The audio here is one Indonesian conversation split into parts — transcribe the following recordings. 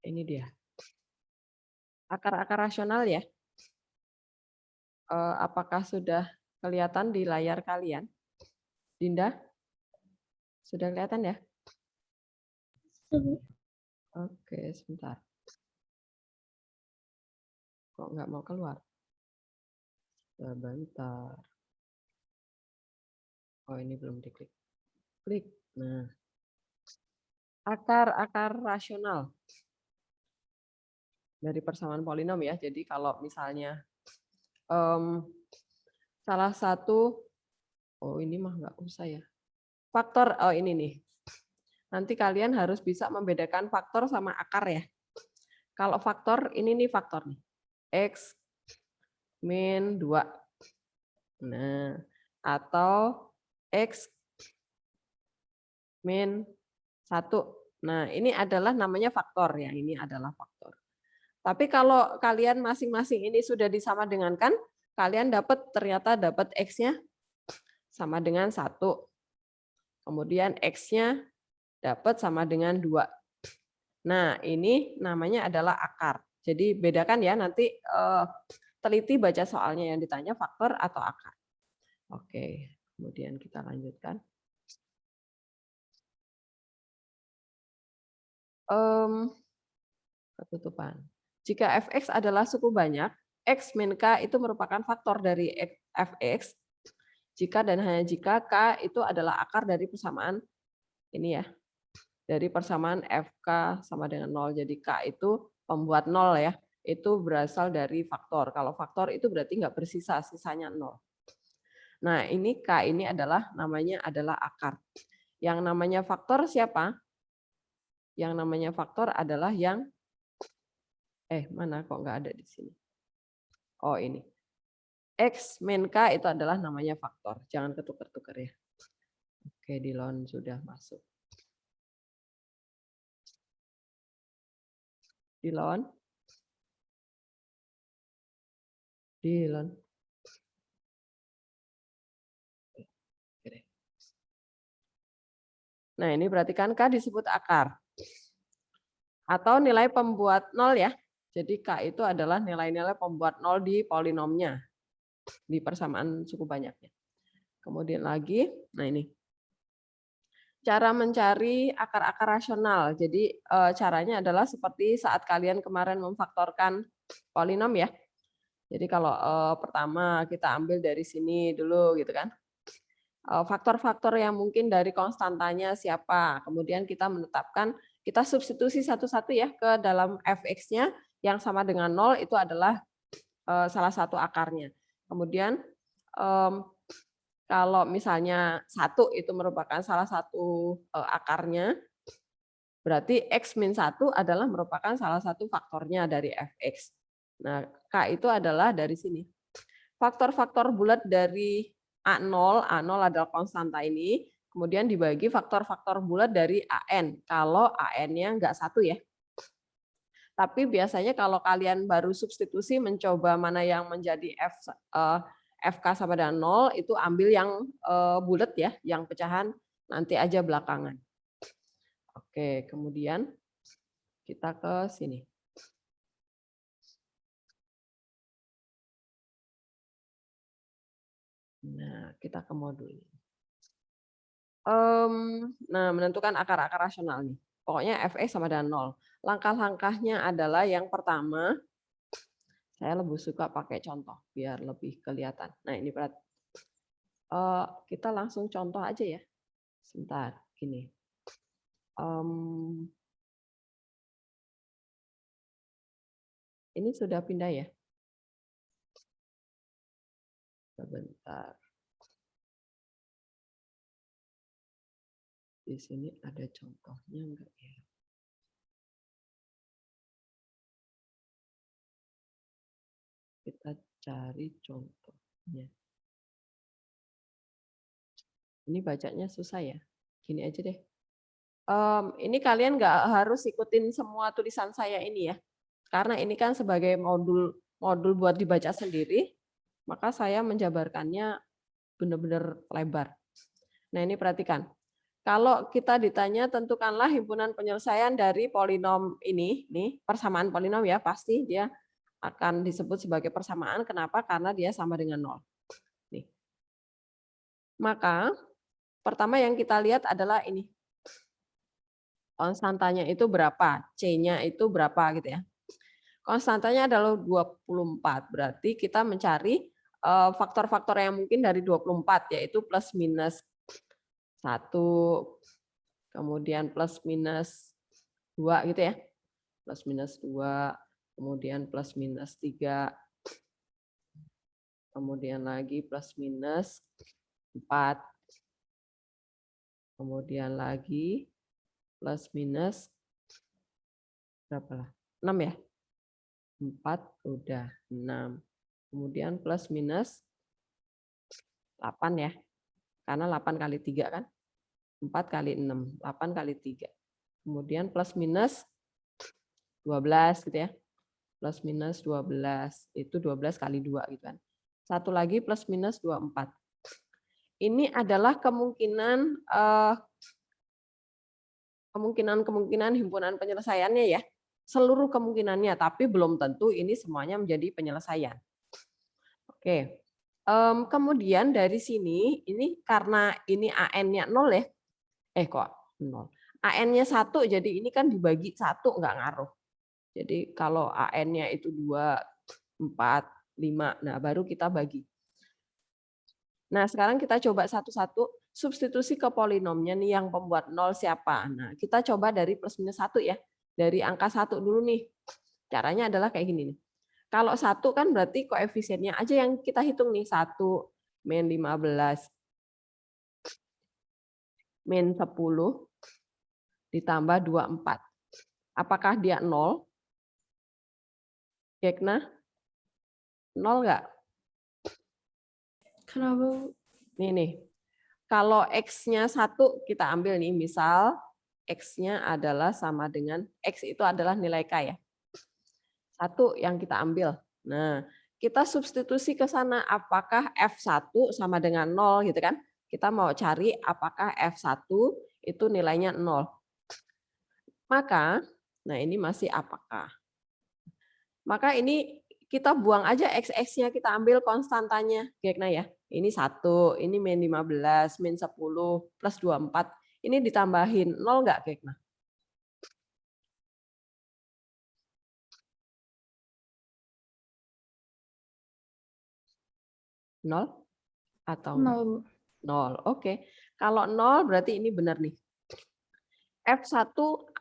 Ini dia. Akar-akar rasional ya. Apakah sudah kelihatan di layar kalian? Dinda? Sudah kelihatan ya? Oke, sebentar. Kok nggak mau keluar? Sebentar. Oh, ini belum diklik. Klik. Nah, akar-akar rasional dari persamaan polinom ya. Jadi kalau misalnya salah satu, oh ini mah nggak usah ya. Faktor, oh ini nih. Nanti kalian harus bisa membedakan faktor sama akar ya. Kalau faktor, ini nih faktor nih. X min 2. Nah, atau X min 1. Nah, ini adalah namanya faktor ya. Ini adalah faktor. Tapi kalau kalian masing-masing ini sudah disama dengan kan, kalian ternyata dapat X-nya sama dengan 1. Kemudian X-nya dapat sama dengan 2. Nah, ini namanya adalah akar. Jadi bedakan ya, nanti teliti baca soalnya yang ditanya faktor atau akar. Oke, kemudian kita lanjutkan. Ketutupan. Jika fx adalah suku banyak, x min k itu merupakan faktor dari fx. Jika dan hanya jika k itu adalah akar dari persamaan ini ya, dari persamaan fk sama dengan 0. Jadi k itu pembuat 0 ya, itu berasal dari faktor. Kalau faktor itu berarti nggak bersisa, sisanya 0. Nah ini k ini namanya adalah akar. Yang namanya faktor siapa? Yang namanya faktor adalah yang mana kok nggak ada di sini? Oh ini. X min K itu adalah namanya faktor. Jangan ketukar-tukar ya. Oke, Dilon sudah masuk. Dilon. Dilon. Nah ini perhatikan K disebut akar. Atau nilai pembuat 0 ya. Jadi K itu adalah nilai-nilai pembuat 0 di polinomnya. Di persamaan suku banyaknya. Kemudian lagi, nah ini. Cara mencari akar-akar rasional. Jadi caranya adalah seperti saat kalian kemarin memfaktorkan polinom ya. Jadi kalau pertama kita ambil dari sini dulu gitu kan. Faktor-faktor yang mungkin dari konstantanya siapa. Kemudian kita menetapkan, kita substitusi satu-satu ya ke dalam fx-nya yang sama dengan 0 itu adalah salah satu akarnya. Kemudian kalau misalnya 1 itu merupakan salah satu akarnya, berarti X min 1 adalah merupakan salah satu faktornya dari fx. Nah, K itu adalah dari sini. Faktor-faktor bulat dari A0 adalah konstanta ini, kemudian dibagi faktor-faktor bulat dari AN, kalau AN-nya nggak 1 ya. Tapi biasanya kalau kalian baru substitusi mencoba mana yang menjadi FK sama dengan 0, itu ambil yang bulat ya, yang pecahan nanti aja belakangan. Oke, kemudian kita ke sini. Nah, kita ke modul. Nah, menentukan akar-akar rasional nih. Pokoknya Fx sama dengan 0. Langkah-langkahnya adalah yang pertama, saya lebih suka pakai contoh biar lebih kelihatan. Nah, ini berat. Kita langsung contoh aja ya. Sebentar, gini. Ini sudah pindah ya? Sebentar. Di sini ada contohnya enggak ya? Kita cari contohnya. Ini bacanya susah ya? Gini aja deh. Ini kalian nggak harus ikutin semua tulisan saya ini ya. Karena ini kan sebagai modul buat dibaca sendiri, maka saya menjabarkannya benar-benar lebar. Nah ini perhatikan. Kalau kita ditanya tentukanlah himpunan penyelesaian dari polinom ini, nih persamaan polinom ya, pasti dia akan disebut sebagai persamaan. Kenapa? Karena dia sama dengan 0. Nih. Maka pertama yang kita lihat adalah ini. Konstantanya itu berapa? C-nya itu berapa gitu ya. Konstantanya adalah 24. Berarti kita mencari faktor-faktor yang mungkin dari 24 yaitu plus minus 1, kemudian plus minus 2 gitu ya. Plus minus 2, kemudian plus minus 3, kemudian lagi plus minus 4, kemudian lagi plus minus berapa lah? 6 ya? 4 udah 6. Kemudian plus minus 8 ya. Karena 8 kali 3 kan? 4 kali 6, 8 kali 3. Kemudian plus minus 12 gitu ya. Plus minus 12, itu 12 kali 2 gitu kan. Satu lagi plus minus 24. Ini adalah kemungkinan himpunan penyelesaiannya ya. Seluruh kemungkinannya, tapi belum tentu ini semuanya menjadi penyelesaian. Oke. Kemudian dari sini, ini karena ini AN-nya 0 ya. Kok 0. AN-nya 1, jadi ini kan dibagi 1 nggak ngaruh. Jadi kalau AN-nya itu 2, 4, 5, nah baru kita bagi. Nah sekarang kita coba satu-satu substitusi ke polinomnya nih yang pembuat 0 siapa. Nah kita coba dari plus minus 1 ya. Dari angka 1 dulu nih. Caranya adalah kayak gini nih. Kalau 1 kan berarti koefisiennya aja yang kita hitung nih. 1 min 15 min 10 ditambah 24. Apakah dia 0? Gekna? 0 nggak? Kenapa? Nih. Kalau X-nya 1 kita ambil nih, misal X-nya adalah sama dengan, X itu adalah nilai K ya. 1 yang kita ambil. Nah, kita substitusi ke sana, apakah F1 sama dengan 0 gitu kan. Kita mau cari apakah F1 itu nilainya 0. Maka, nah ini masih apakah. Maka ini kita buang aja X-nya, kita ambil konstantanya. Gekna ya. Ini 1, ini min 15, min 10, plus 24. Ini ditambahin 0 nggak Gekna? Nol atau enggak? 0. Oke. Kalau 0 berarti ini benar nih. F1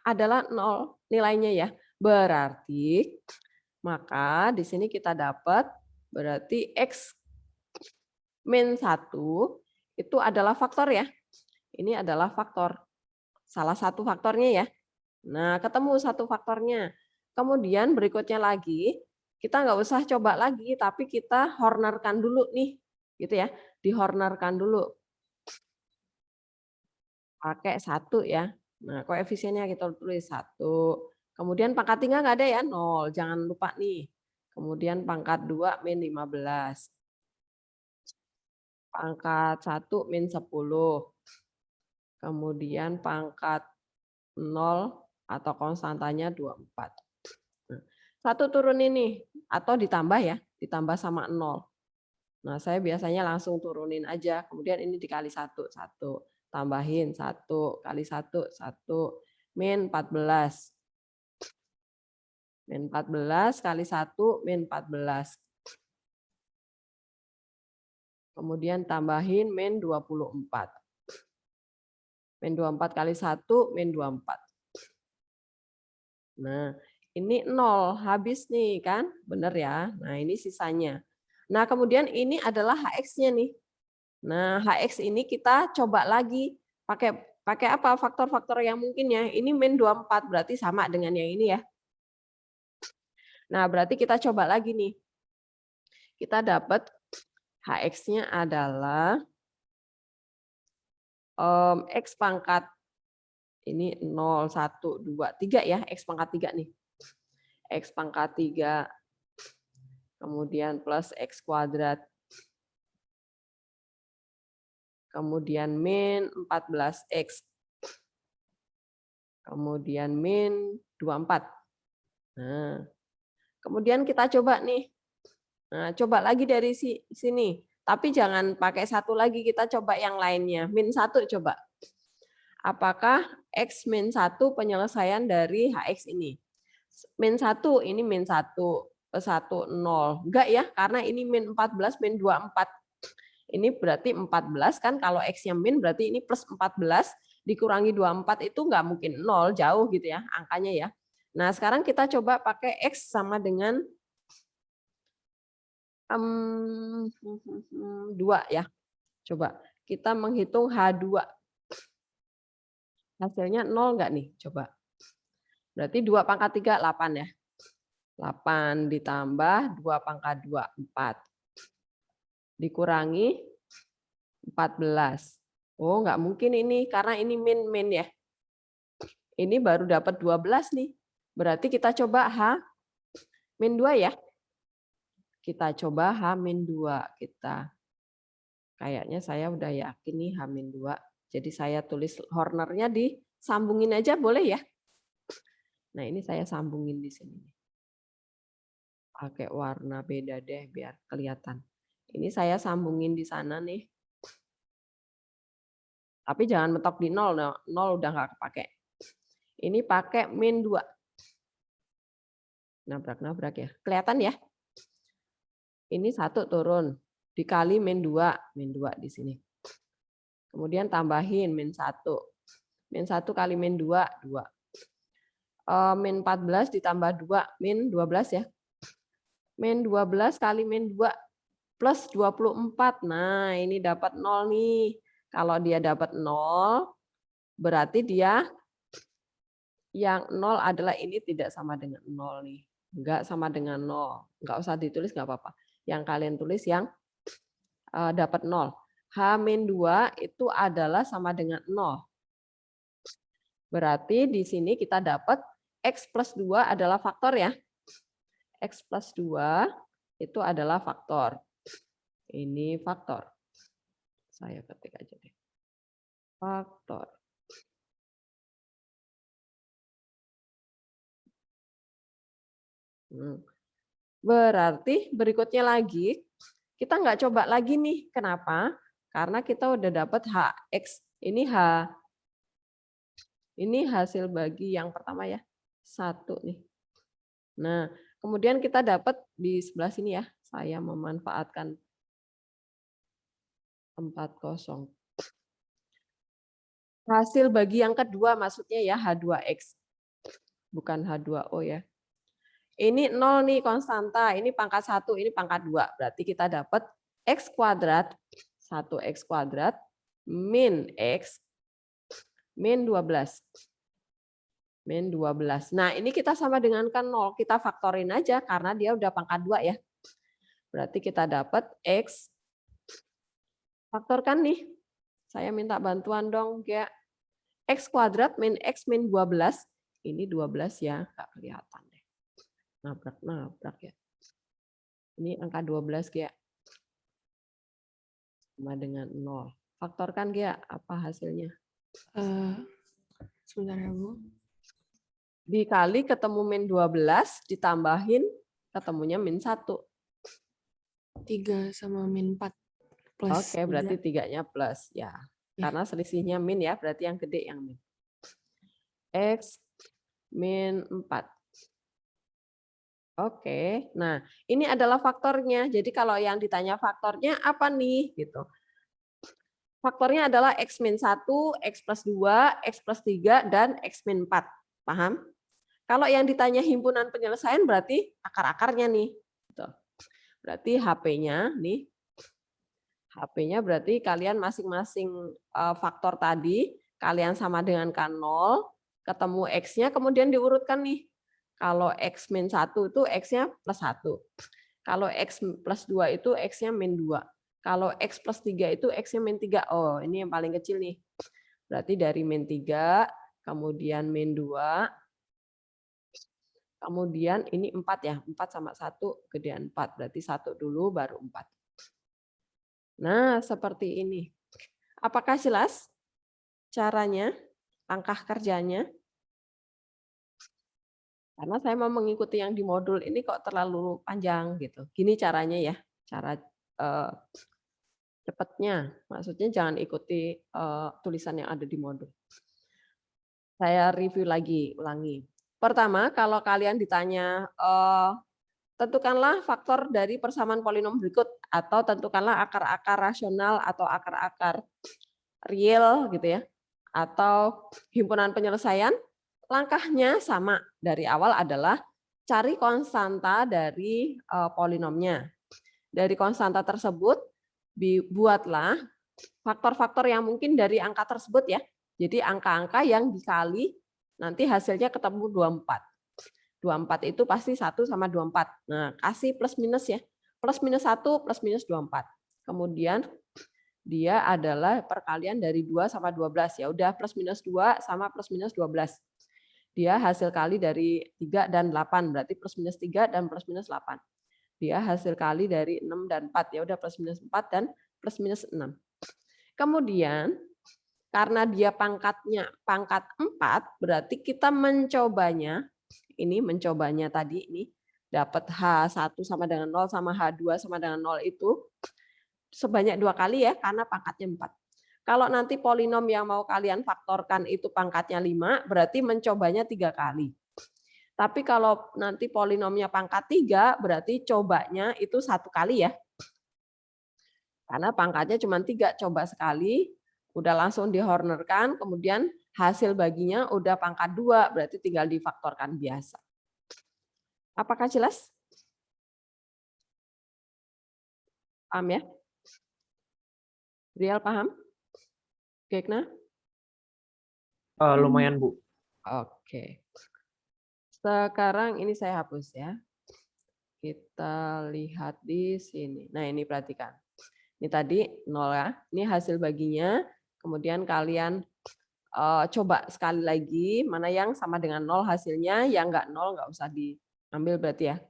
adalah 0 nilainya ya. Berarti maka di sini kita dapat berarti X min 1 itu adalah faktor ya. Ini adalah faktor. Salah satu faktornya ya. Nah, ketemu satu faktornya. Kemudian berikutnya lagi, kita nggak usah coba lagi, tapi kita hornerkan dulu nih. Gitu ya, dihornerkan dulu. Pakai 1 ya. Nah, koefisiennya kita tulis 1. Kemudian pangkat 3 nggak ada ya, 0. Jangan lupa nih. Kemudian pangkat 2 min 15. Pangkat 1 min 10. Kemudian pangkat 0 atau konstantanya 24. Nah, 1 turun ini atau ditambah ya, ditambah sama 0. Nah, saya biasanya langsung turunin aja. Kemudian ini dikali 1, 1. Tambahin 1 kali 1, 1. Min 14. Min 14 kali 1, min 14. Kemudian tambahin min 24. Min 24 kali 1, min 24. Nah, ini 0, habis nih kan? Bener ya? Nah, ini sisanya. Nah, kemudian ini adalah HX-nya nih. Nah, HX ini kita coba lagi pakai apa? Faktor-faktor yang mungkin ya. Ini min 24 berarti sama dengan yang ini ya. Nah, berarti kita coba lagi nih. Kita dapat HX-nya adalah X pangkat ini 0, 1, 2, 3 ya. X pangkat 3 nih. X pangkat 3 kemudian plus X kuadrat. Kemudian min 14X kemudian min 24. Nah, kemudian kita coba nih. Nah, coba lagi dari sini. Tapi jangan pakai satu lagi, kita coba yang lainnya. Min 1 coba. Apakah X min 1 penyelesaian dari HX ini? Min 1, ini min 1, 0. Enggak ya, karena ini min 14, min 24. Ini berarti 14 kan, kalau X-nya min berarti ini plus 14 dikurangi 24 itu nggak mungkin 0, jauh gitu ya angkanya ya. Nah sekarang kita coba pakai X sama dengan 2 ya. Coba kita menghitung H2. Hasilnya 0 nggak nih? Coba. Berarti 2 pangkat 3, 8 ya. 8 ditambah 2 pangkat 2, 4. Dikurangi 14. Oh, nggak mungkin ini, karena ini min ya. Ini baru dapat 12 nih. Berarti kita coba min 2 ya. Kita coba H-2. Kayaknya saya udah yakin nih H-2. Jadi saya tulis Hornernya disambungin aja boleh ya? Nah ini saya sambungin di sini. Pakai warna beda deh biar kelihatan. Ini saya sambungin di sana nih. Tapi jangan mentok di 0, 0 udah nggak kepake. Ini pakai min 2. Nabrak-nabrak ya. Kelihatan ya? Ini 1 turun. Dikali min 2. Min 2 di sini. Kemudian tambahin min 1. Min 1 kali min 2, 2. Min 14 ditambah 2, min 12 ya. Min 12 kali min 2 plus 24. Nah, ini dapat 0 nih. Kalau dia dapat 0, berarti dia yang 0 adalah ini tidak sama dengan 0 nih. Enggak sama dengan 0. Enggak usah ditulis, enggak apa-apa. Yang kalian tulis yang dapat 0. H-2 itu adalah sama dengan 0. Berarti di sini kita dapat X plus 2 adalah faktor ya. X plus 2 itu adalah faktor. Ini faktor. Saya ketik aja deh. Faktor. Berarti berikutnya lagi, kita nggak coba lagi nih. Kenapa? Karena kita udah dapat HX. Ini hasil bagi yang pertama ya. 1 nih. Nah, kemudian kita dapat di sebelah sini ya. Saya memanfaatkan 40. Hasil bagi yang kedua maksudnya ya H2X. Bukan H2O ya. Ini 0 nih konstanta, ini pangkat 1, ini pangkat 2. Berarti kita dapat X kuadrat, 1X kuadrat, min X, min 12. Min 12. Nah ini kita sama dengan kan 0, kita faktorin aja karena dia udah pangkat 2 ya. Berarti kita dapat X, faktorkan nih. Saya minta bantuan dong, ya. X kuadrat min X min 12. Ini 12 ya, nggak kelihatan deh. Nabrak-nabrak ya. Ini angka 12 ya. Sama dengan 0. Faktorkan ya, apa hasilnya? Sebentar ya Bu. Dikali ketemu min 12, ditambahin ketemunya min 1. 3 sama min 4. Plus Oke, berarti 3-nya plus. Ya, karena selisihnya min ya, berarti yang gede yang min. X min 4. Oke, nah ini adalah faktornya. Jadi kalau yang ditanya faktornya apa nih? Gitu. Faktornya adalah X min 1, X plus 2, X plus 3, dan X min 4. Paham? Kalau yang ditanya himpunan penyelesaian berarti akar-akarnya nih. Gitu. Berarti HP-nya nih. HP-nya berarti kalian masing-masing faktor tadi, kalian sama dengan K0, ketemu X-nya, kemudian diurutkan nih. Kalau X min 1 itu X-nya plus 1. Kalau X plus 2 itu X-nya min 2. Kalau X plus 3 itu X-nya min 3. Oh, ini yang paling kecil nih. Berarti dari min 3, kemudian min 2, kemudian ini 4 ya. 4 sama 1, gedean 4. Berarti 1 dulu, baru 4. Nah, seperti ini. Apakah jelas caranya, langkah kerjanya? Karena saya mau mengikuti yang di modul ini kok terlalu panjang gitu. Gini caranya ya, cara cepatnya. Maksudnya jangan ikuti tulisan yang ada di modul. Saya review lagi, ulangi. Pertama, kalau kalian ditanya tentukanlah faktor dari persamaan polinom berikut atau tentukanlah akar-akar rasional atau akar-akar real gitu ya, atau himpunan penyelesaian, langkahnya sama dari awal adalah cari konstanta dari polinomnya. Dari konstanta tersebut buatlah faktor-faktor yang mungkin dari angka tersebut ya. Jadi angka-angka yang dikali nanti hasilnya ketemu 24. 24 itu pasti 1 sama 24. Nah, kasih plus minus ya. Plus minus 1 plus minus 24. Kemudian dia adalah perkalian dari 2 sama 12. Ya udah plus minus 2 sama plus minus 12. Dia hasil kali dari 3 dan 8. Berarti plus minus 3 dan plus minus 8. Dia hasil kali dari 6 dan 4. Ya udah plus minus 4 dan plus minus 6. Kemudian karena dia pangkatnya pangkat 4, berarti kita mencobanya, ini mencobanya tadi ini dapat H1 sama dengan 0 sama H2 sama dengan 0 itu sebanyak 2 kali ya, karena pangkatnya 4. Kalau nanti polinom yang mau kalian faktorkan itu pangkatnya 5, berarti mencobanya 3 kali. Tapi kalau nanti polinomnya pangkat 3, berarti cobanya itu 1 kali ya. Karena pangkatnya cuma 3, coba sekali, udah langsung dihornerkan, kemudian hasil baginya udah pangkat 2, berarti tinggal difaktorkan biasa. Apakah jelas? Paham ya? Real paham? Gekna? Lumayan, Bu. Oke. Sekarang ini saya hapus ya. Kita lihat di sini. Nah, ini perhatikan. Ini tadi 0 ya. Ini hasil baginya. Kemudian kalian coba sekali lagi mana yang sama dengan 0 hasilnya, yang enggak 0 enggak usah diambil berarti ya.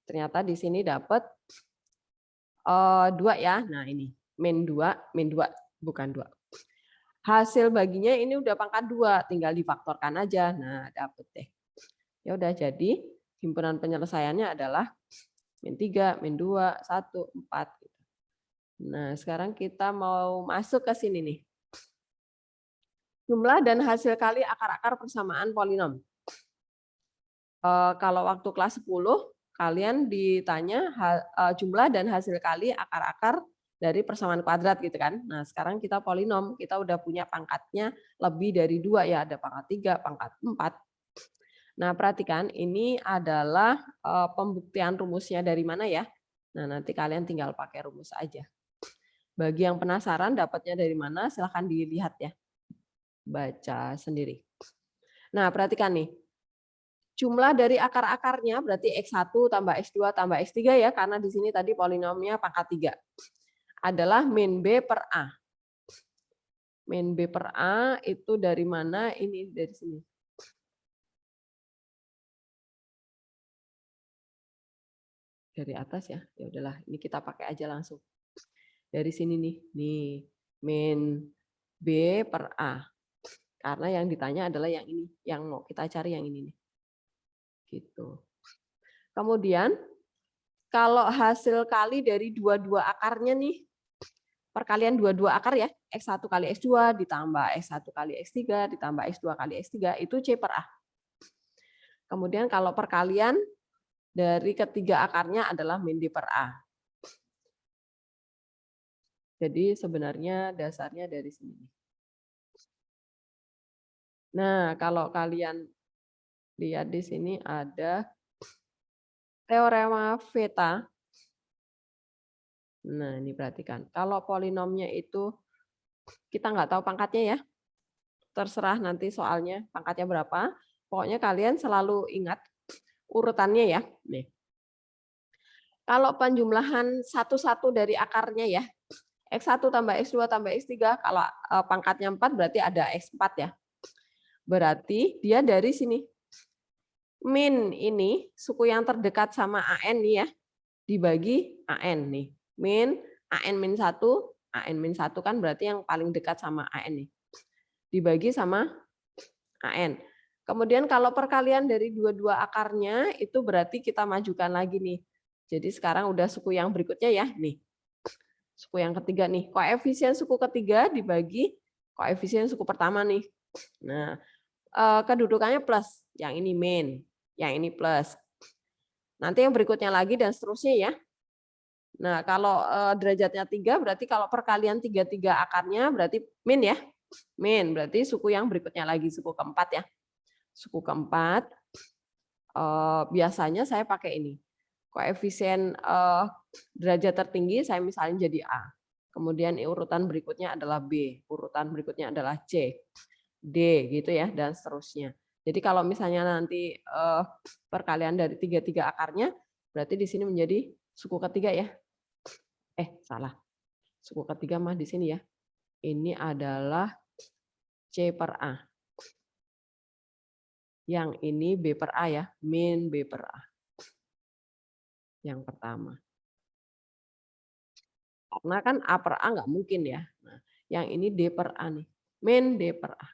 Ternyata di sini dapat 2 ya. Nah, ini min 2 bukan 2. Hasil baginya ini udah pangkat 2, tinggal difaktorkan aja. Nah, dapat deh. Ya udah, jadi himpunan penyelesaiannya adalah min 3, min 2, 1, 4. Nah, sekarang kita mau masuk ke sini nih. Jumlah dan hasil kali akar-akar persamaan polinom. Kalau waktu kelas 10, kalian ditanya jumlah dan hasil kali akar-akar dari persamaan kuadrat gitu kan. Nah, sekarang kita polinom, kita udah punya pangkatnya lebih dari 2 ya, ada pangkat 3, pangkat 4. Nah, perhatikan ini adalah pembuktian rumusnya dari mana ya. Nah, nanti kalian tinggal pakai rumus aja. Bagi yang penasaran dapatnya dari mana, silahkan dilihat ya. Baca sendiri. Nah, perhatikan nih. Jumlah dari akar-akarnya berarti X1 tambah X2 tambah X3 ya, karena di sini tadi polinomnya pangkat 3. Adalah min B per A. Min B per A itu dari mana? Ini dari sini. Dari atas ya. Ya udahlah, ini kita pakai aja langsung. Dari sini nih. Nih, min B per A. Karena yang ditanya adalah yang ini, yang mau kita cari yang ini nih. Gitu. Kemudian kalau hasil kali dari dua-dua akarnya nih, perkalian dua-dua akar ya, X1 kali X2 ditambah X1 kali X3 ditambah X2 kali X3 itu C per A. Kemudian kalau perkalian dari ketiga akarnya adalah min D per A. Jadi sebenarnya dasarnya dari sini. Nah, kalau kalian lihat di sini ada teorema Veta. Nah, ini perhatikan. Kalau polinomnya itu kita nggak tahu pangkatnya ya. Terserah nanti soalnya pangkatnya berapa. Pokoknya kalian selalu ingat urutannya ya. Nih. Kalau penjumlahan satu-satu dari akarnya ya. X1 tambah X2 tambah X3. Kalau pangkatnya 4 berarti ada X4 ya. Berarti dia dari sini. Min ini suku yang terdekat sama AN nih ya. Dibagi AN nih. Min AN min 1. AN min 1 kan berarti yang paling dekat sama AN nih. Dibagi sama AN. Kemudian kalau perkalian dari dua-dua akarnya, itu berarti kita majukan lagi nih. Jadi sekarang udah suku yang berikutnya ya, nih. Suku yang ketiga nih, koefisien suku ketiga dibagi koefisien suku pertama nih. Nah, kedudukannya plus, yang ini min, yang ini plus. Nanti yang berikutnya lagi dan seterusnya ya. Nah, kalau derajatnya 3 berarti kalau perkalian 3 akarnya berarti min ya. Min berarti suku yang berikutnya lagi, suku keempat ya. Suku keempat biasanya saya pakai ini. Koefisien derajat tertinggi saya misalnya jadi A. Kemudian urutan berikutnya adalah B, urutan berikutnya adalah C, D gitu ya dan seterusnya. Jadi kalau misalnya nanti perkalian dari 3 akarnya berarti di sini menjadi suku ketiga ya. Salah. Suku ketiga mah di sini ya. Ini adalah C per A. Yang ini B per A ya, min B per A. Yang pertama. Karena kan A per A nggak mungkin ya. Nah, yang ini D per A nih, min D per A.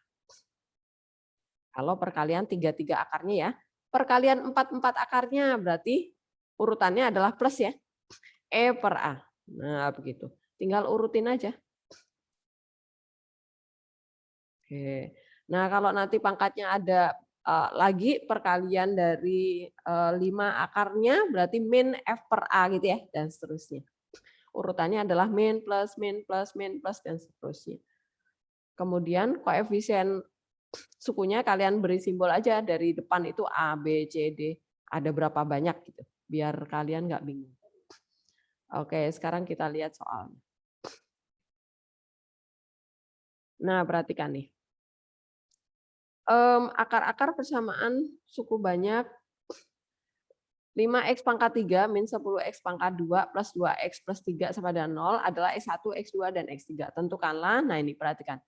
Kalau perkalian 3 akarnya ya. Perkalian 4 akarnya berarti urutannya adalah plus ya. E per A. Nah, begitu. Tinggal urutin aja. Oke. Nah, kalau nanti pangkatnya ada lagi perkalian dari 5 akarnya berarti min F per A gitu ya dan seterusnya. Urutannya adalah min plus dan seterusnya. Kemudian koefisien sukunya kalian beri simbol aja dari depan itu A, B, C, D. Ada berapa banyak gitu. Biar kalian nggak bingung. Oke, sekarang kita lihat soalnya. Nah, perhatikan nih. Akar-akar persamaan suku banyak 5x pangkat 3 min 10x pangkat 2 plus 2x plus 3 sama dengan 0 adalah X1, X2, dan X3. Tentukanlah, nah ini perhatikan.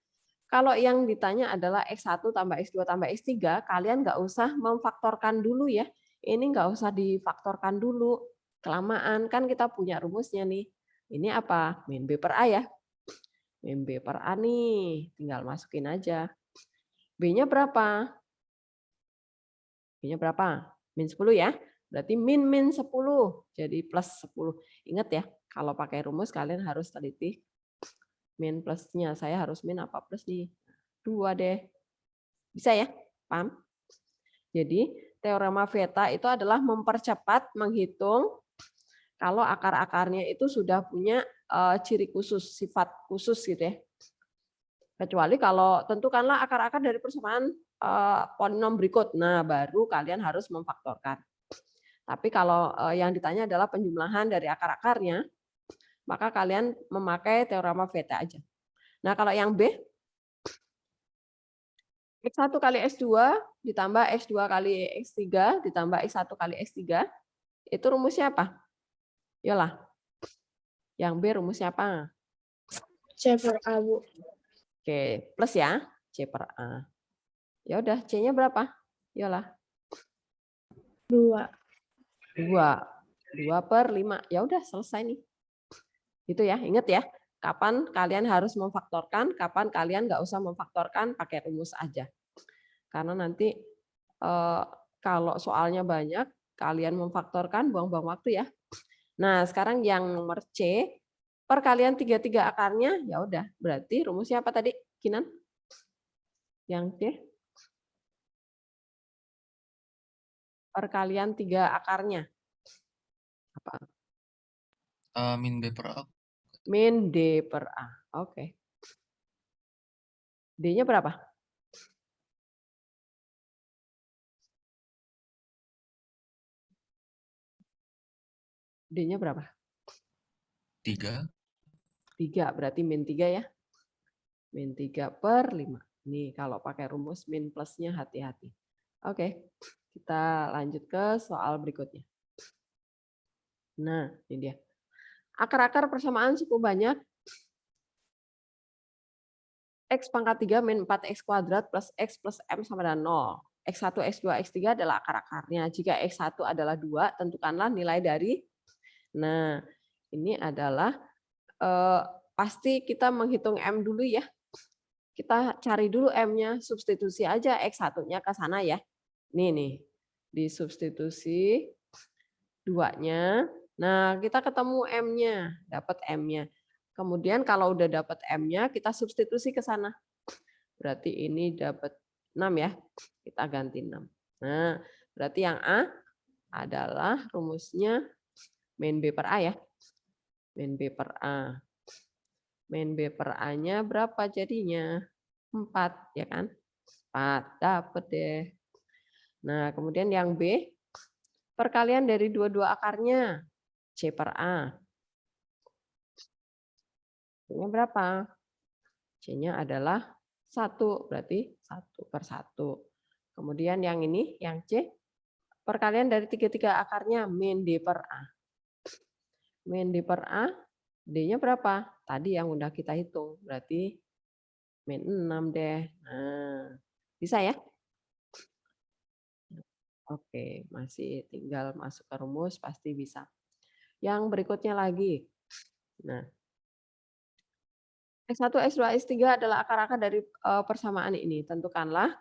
Kalau yang ditanya adalah X1 tambah X2 tambah X3, kalian nggak usah memfaktorkan dulu ya. Ini nggak usah difaktorkan dulu. Kelamaan, kan kita punya rumusnya nih. Ini apa? Min B per A ya. Min B per A nih, tinggal masukin aja. B-nya berapa? B-nya berapa? Min 10 ya. Berarti min 10. Jadi plus 10. Ingat ya, kalau pakai rumus kalian harus teliti min plusnya. Saya harus min apa plus nih? 2 deh. Bisa ya? Paham? Jadi teorema Veta itu adalah mempercepat menghitung kalau akar-akarnya itu sudah punya ciri khusus, sifat khusus gitu ya. Kecuali kalau tentukanlah akar-akar dari persamaan polinom berikut. Nah, baru kalian harus memfaktorkan. Tapi kalau yang ditanya adalah penjumlahan dari akar-akarnya, maka kalian memakai teorema Veta aja. Nah, kalau yang B, X1 kali X2 ditambah X2 kali X3 ditambah X1 kali X3, itu rumusnya apa? Yolah. Yang B rumusnya apa? C per A, Bu. Oke, plus ya, C per A. Ya udah, C-nya berapa? Yolah. 2. 2 per 5. Ya udah, selesai nih. Itu ya, ingat ya. Kapan kalian harus memfaktorkan, kapan kalian nggak usah memfaktorkan, pakai rumus aja. Karena nanti kalau soalnya banyak, kalian memfaktorkan, buang-buang waktu ya. Nah, sekarang yang nomor C, perkalian 3 akarnya, ya udah, berarti rumusnya apa tadi, Kinan? Yang C? Perkalian 3 akarnya. Apa? Min B per A. Min D per A. Oke. D-nya berapa? D-nya berapa? 3. 3, berarti min 3 ya. Min 3 per 5. Nih, kalau pakai rumus min plusnya hati-hati. Oke, kita lanjut ke soal berikutnya. Nah, ini dia. Akar-akar persamaan suku banyak X pangkat 3 min 4X kuadrat plus X plus M sama dengan 0. X1, X2, X3 adalah akar-akarnya. Jika X1 adalah 2, tentukanlah nilai dari. Nah, ini adalah pasti kita menghitung M dulu ya. kita cari dulu M-nya, substitusi aja X1-nya ke sana ya. Nih, disubstitusi 2-nya. Nah, kita ketemu M-nya, dapat M-nya. Kemudian kalau udah dapat M-nya, kita substitusi ke sana. Berarti ini dapat 6 ya. Kita ganti 6. Nah, berarti yang A adalah rumusnya min B per A ya. Min B per A. Min B per A-nya berapa jadinya? 4, ya kan? 4, dapat deh. Nah, kemudian yang B, perkalian dari dua-dua akarnya. C per A. C-nya berapa? C-nya adalah 1, berarti 1 per 1. Kemudian yang ini, yang C, perkalian dari 3 akarnya, min D per A. Min D per A, D-nya berapa? Tadi yang udah kita hitung, berarti min 6 deh. Nah, bisa ya? Oke, masih tinggal masuk ke rumus, pasti bisa. Yang berikutnya lagi. Nah, X1, X2, X3 adalah akar-akar dari persamaan ini. Tentukanlah,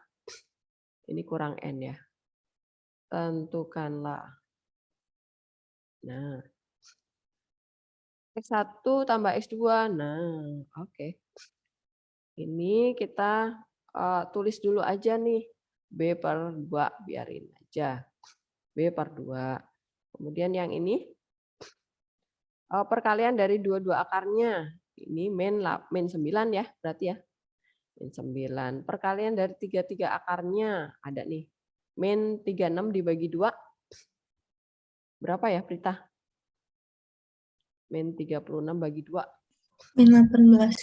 ini kurang N ya. Tentukanlah. Nah, X1 tambah X2. Nah, oke. Ini kita tulis dulu aja nih. B per 2, biarin aja. B per 2. Kemudian yang ini, perkalian dari dua-dua akarnya. Ini min 9 ya, berarti ya. Min 9. Perkalian dari 3 akarnya. Ada nih. Min 36 dibagi 2. Berapa ya, Prita? Min 36 bagi 2. Min 18.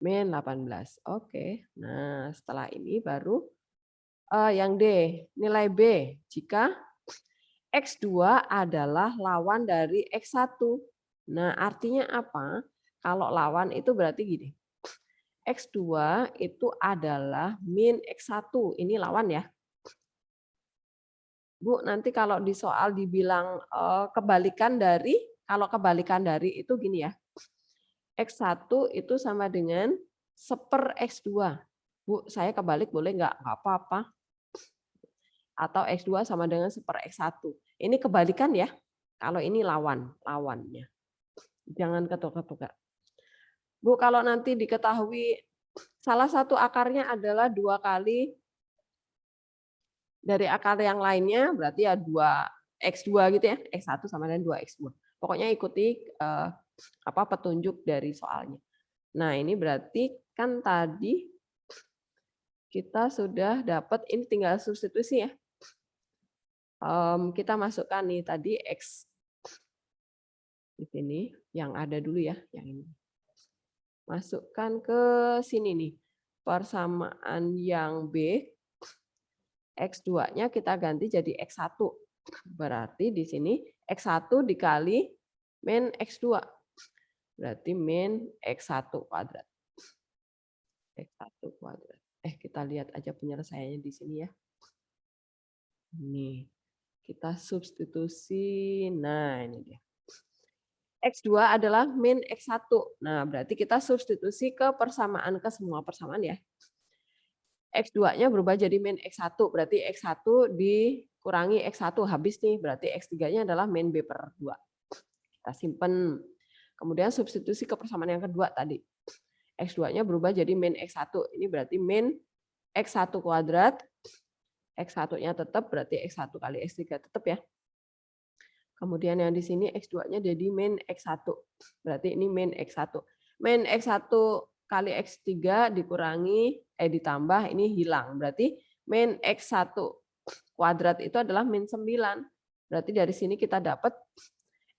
Min 18. Oke. Nah, setelah ini baru yang D, nilai B. Jika X2 adalah lawan dari X1. Nah, artinya apa? Kalau lawan itu berarti gini. X2 itu adalah min X1. Ini lawan ya. Bu, nanti kalau di soal dibilang kebalikan dari, kalau kebalikan dari itu gini ya. X1 itu sama dengan 1/X2. Bu, saya kebalik boleh nggak? Nggak apa-apa. Atau X2 sama dengan 1/X1. Ini kebalikan ya. Kalau ini lawannya. Jangan ketukar-tukar. Bu, kalau nanti diketahui salah satu akarnya adalah 2 kali dari akar yang lainnya, berarti ya 2X2 gitu ya. X1 sama dengan 2X2. Pokoknya ikuti petunjuk dari soalnya. Nah, ini berarti kan tadi kita sudah dapat, ini tinggal substitusi ya. Kita masukkan nih tadi X di sini, yang ada dulu ya, yang ini. Masukkan ke sini nih. Persamaan yang B, X2-nya kita ganti jadi X1. Berarti di sini X1 dikali min X2. Berarti min X1 kuadrat. X1 kuadrat. Kita lihat aja penyelesaiannya di sini ya. Nih, kita substitusi. Nah, ini dia. X2 adalah min X1. Nah, berarti kita substitusi ke persamaan, ke semua persamaan ya. X2-nya berubah jadi min X1. Berarti X1 dikurangi X1. Habis nih. Berarti X3-nya adalah min B per 2. Kita simpen. Kemudian substitusi ke persamaan yang kedua tadi. X2-nya berubah jadi min X1. Ini berarti min X1 kuadrat. X1-nya tetap, berarti X1 kali X3 tetap ya. Kemudian yang di sini X2-nya jadi min X1. Berarti ini min X1. Min X1 kali X3 dikurangi, ditambah, ini hilang. Berarti min X1 kuadrat itu adalah min 9. Berarti dari sini kita dapat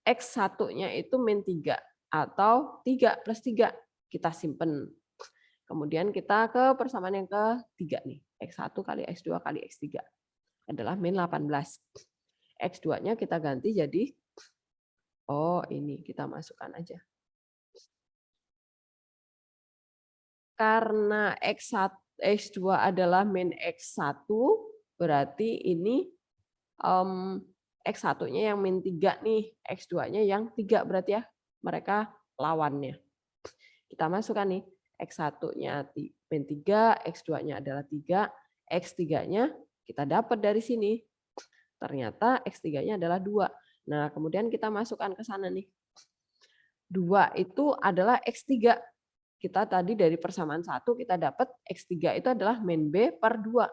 X1-nya itu min 3. Atau 3 plus 3. Kita simpen. Kemudian kita ke persamaan yang ketiga nih. X1 kali X2 kali X3 adalah min 18. X2-nya kita ganti jadi, ini kita masukkan aja. Karena X2 adalah min X1, berarti ini X1-nya yang min 3 nih, X2-nya yang 3 berarti ya, mereka lawannya. Kita masukkan nih, X1-nya min 3, X2-nya adalah 3, X3-nya kita dapat dari sini. Ternyata X3-nya adalah 2. Nah, kemudian kita masukkan ke sana nih. 2 itu adalah X3. Kita tadi dari persamaan 1 kita dapat X3 itu adalah min B per 2.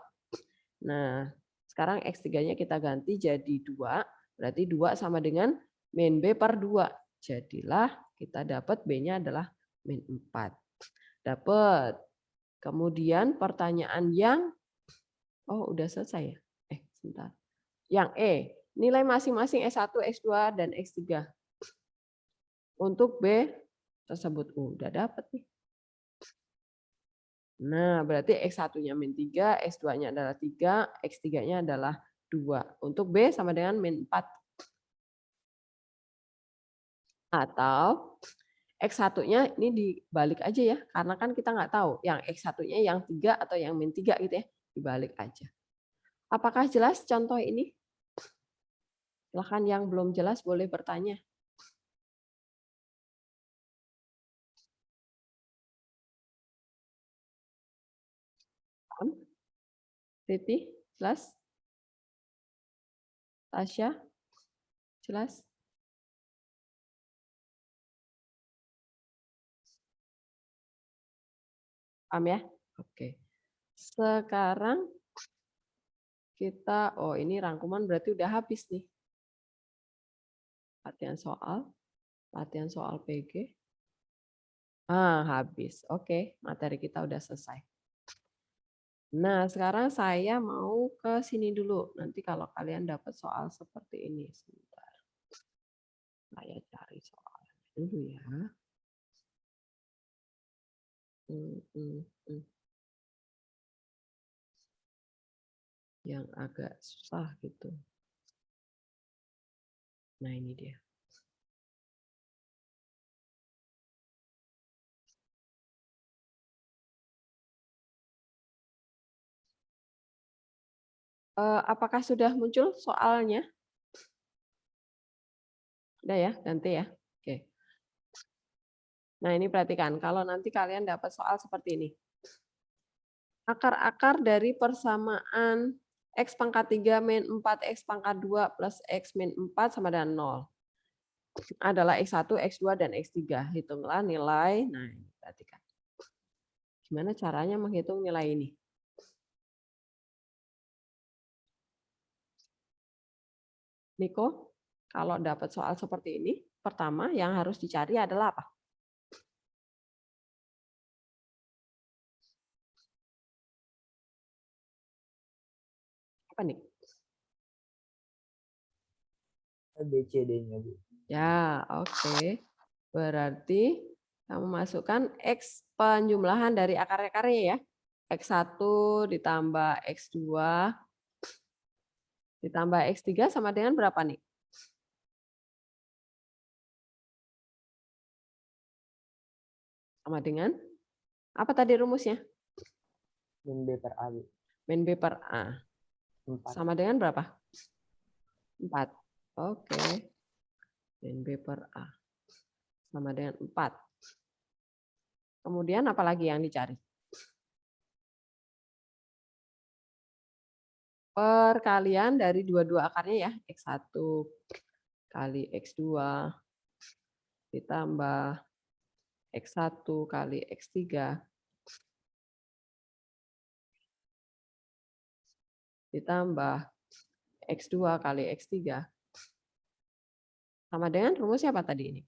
Nah, sekarang X3-nya kita ganti jadi 2. Berarti 2 sama dengan min B per 2. Jadilah kita dapat B-nya adalah min 4. Dapat. Kemudian pertanyaan yang, udah selesai ya? Sebentar. Yang E, nilai masing-masing S1, X2, dan X3. Untuk B tersebut udah dapat nih. Nah, berarti X1-nya min 3, X2-nya adalah 3, X3-nya adalah 2. Untuk B sama dengan min 4. Atau X1-nya ini dibalik aja ya, karena kan kita nggak tahu yang X1-nya yang 3 atau yang min 3 gitu ya, dibalik aja. Apakah jelas contoh ini? Silahkan yang belum jelas boleh bertanya. Riti, jelas? Tasya, jelas? Paham ya? Oke. Sekarang kita, ini rangkuman berarti udah habis nih. Latihan soal PG. Habis. Oke, materi kita udah selesai. Nah, sekarang saya mau ke sini dulu. Nanti kalau kalian dapat soal seperti ini. Sebentar. Saya cari soalnya dulu ya. Yang agak susah gitu. Nah, ini dia. Apakah sudah muncul soalnya? Udah ya, ganti ya. Oke. Nah, ini perhatikan. Kalau nanti kalian dapat soal seperti ini. Akar-akar dari persamaan X pangkat 3 min 4 X pangkat 2 plus X min 4 sama dengan 0. Adalah X1, X2, dan X3. Hitunglah nilai. Nah, ini perhatikan. Gimana caranya menghitung nilai ini? Niko, kalau dapat soal seperti ini, pertama yang harus dicari adalah apa? Apa nih? BCD-nya, Bu. Ya, oke. Berarti kamu masukkan X penjumlahan dari akar-akarnya ya. X1 ditambah X2 ditambah X3 sama dengan berapa nih? Sama dengan apa tadi rumusnya? Min B per A. Min B per A. 4. Sama dengan berapa? 4. Oke. Min B per A. Sama dengan 4. Kemudian apa lagi yang dicari? Perkalian dari dua-dua akarnya ya. X1 kali X2 ditambah X1 kali X3 ditambah X2 kali X3 sama dengan rumusnya apa tadi ini?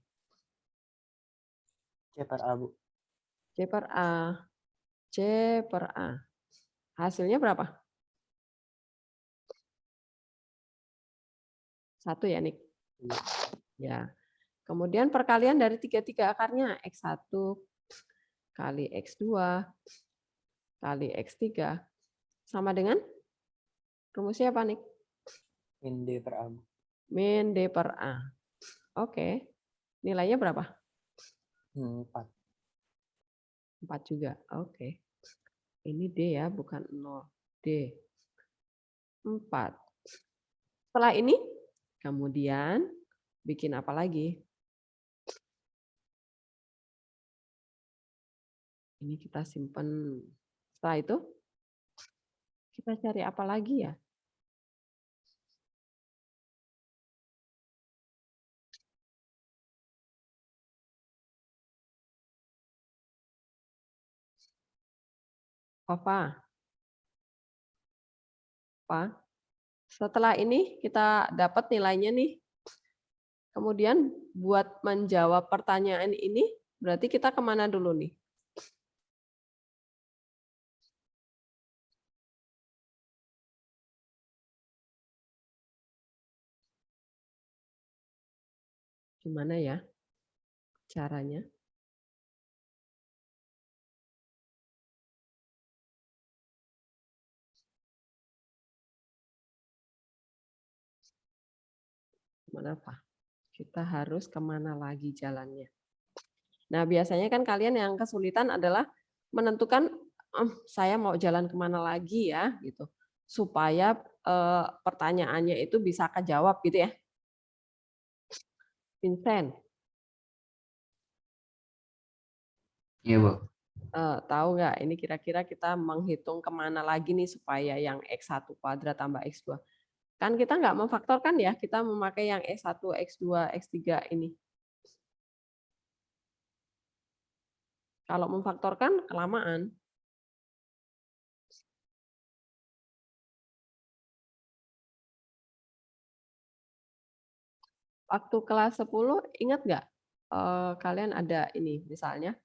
C per A, Bu. C per A. C per A. Hasilnya berapa? 1 ya, Nik? Ya. Kemudian perkalian dari tiga akarnya. X1 kali X2 kali X3 sama dengan rumusnya apa, Nik? Min D per A. Min D per A. Oke. Nilainya berapa? 4. 4 juga. Oke. Ini D ya, bukan 0. D. 4. Setelah ini, kemudian bikin apa lagi? Ini kita simpan. Setelah itu, kita cari apa lagi ya? Apa? Setelah ini kita dapat nilainya nih. Kemudian buat menjawab pertanyaan ini, berarti kita kemana dulu nih? Gimana ya caranya? Gimana Pak? Kita harus kemana lagi jalannya? Nah, biasanya kan kalian yang kesulitan adalah menentukan saya mau jalan kemana lagi ya, gitu, supaya pertanyaannya itu bisa kejawab gitu ya. Vincent, Iya, Bu. tahu nggak ini kira-kira kita menghitung kemana lagi nih supaya yang X1 kuadrat tambah X2. Kan kita nggak memfaktorkan ya, kita memakai yang X1, X2, X3 ini. Kalau memfaktorkan kelamaan. Waktu kelas 10 ingat nggak? Kalian ada ini misalnya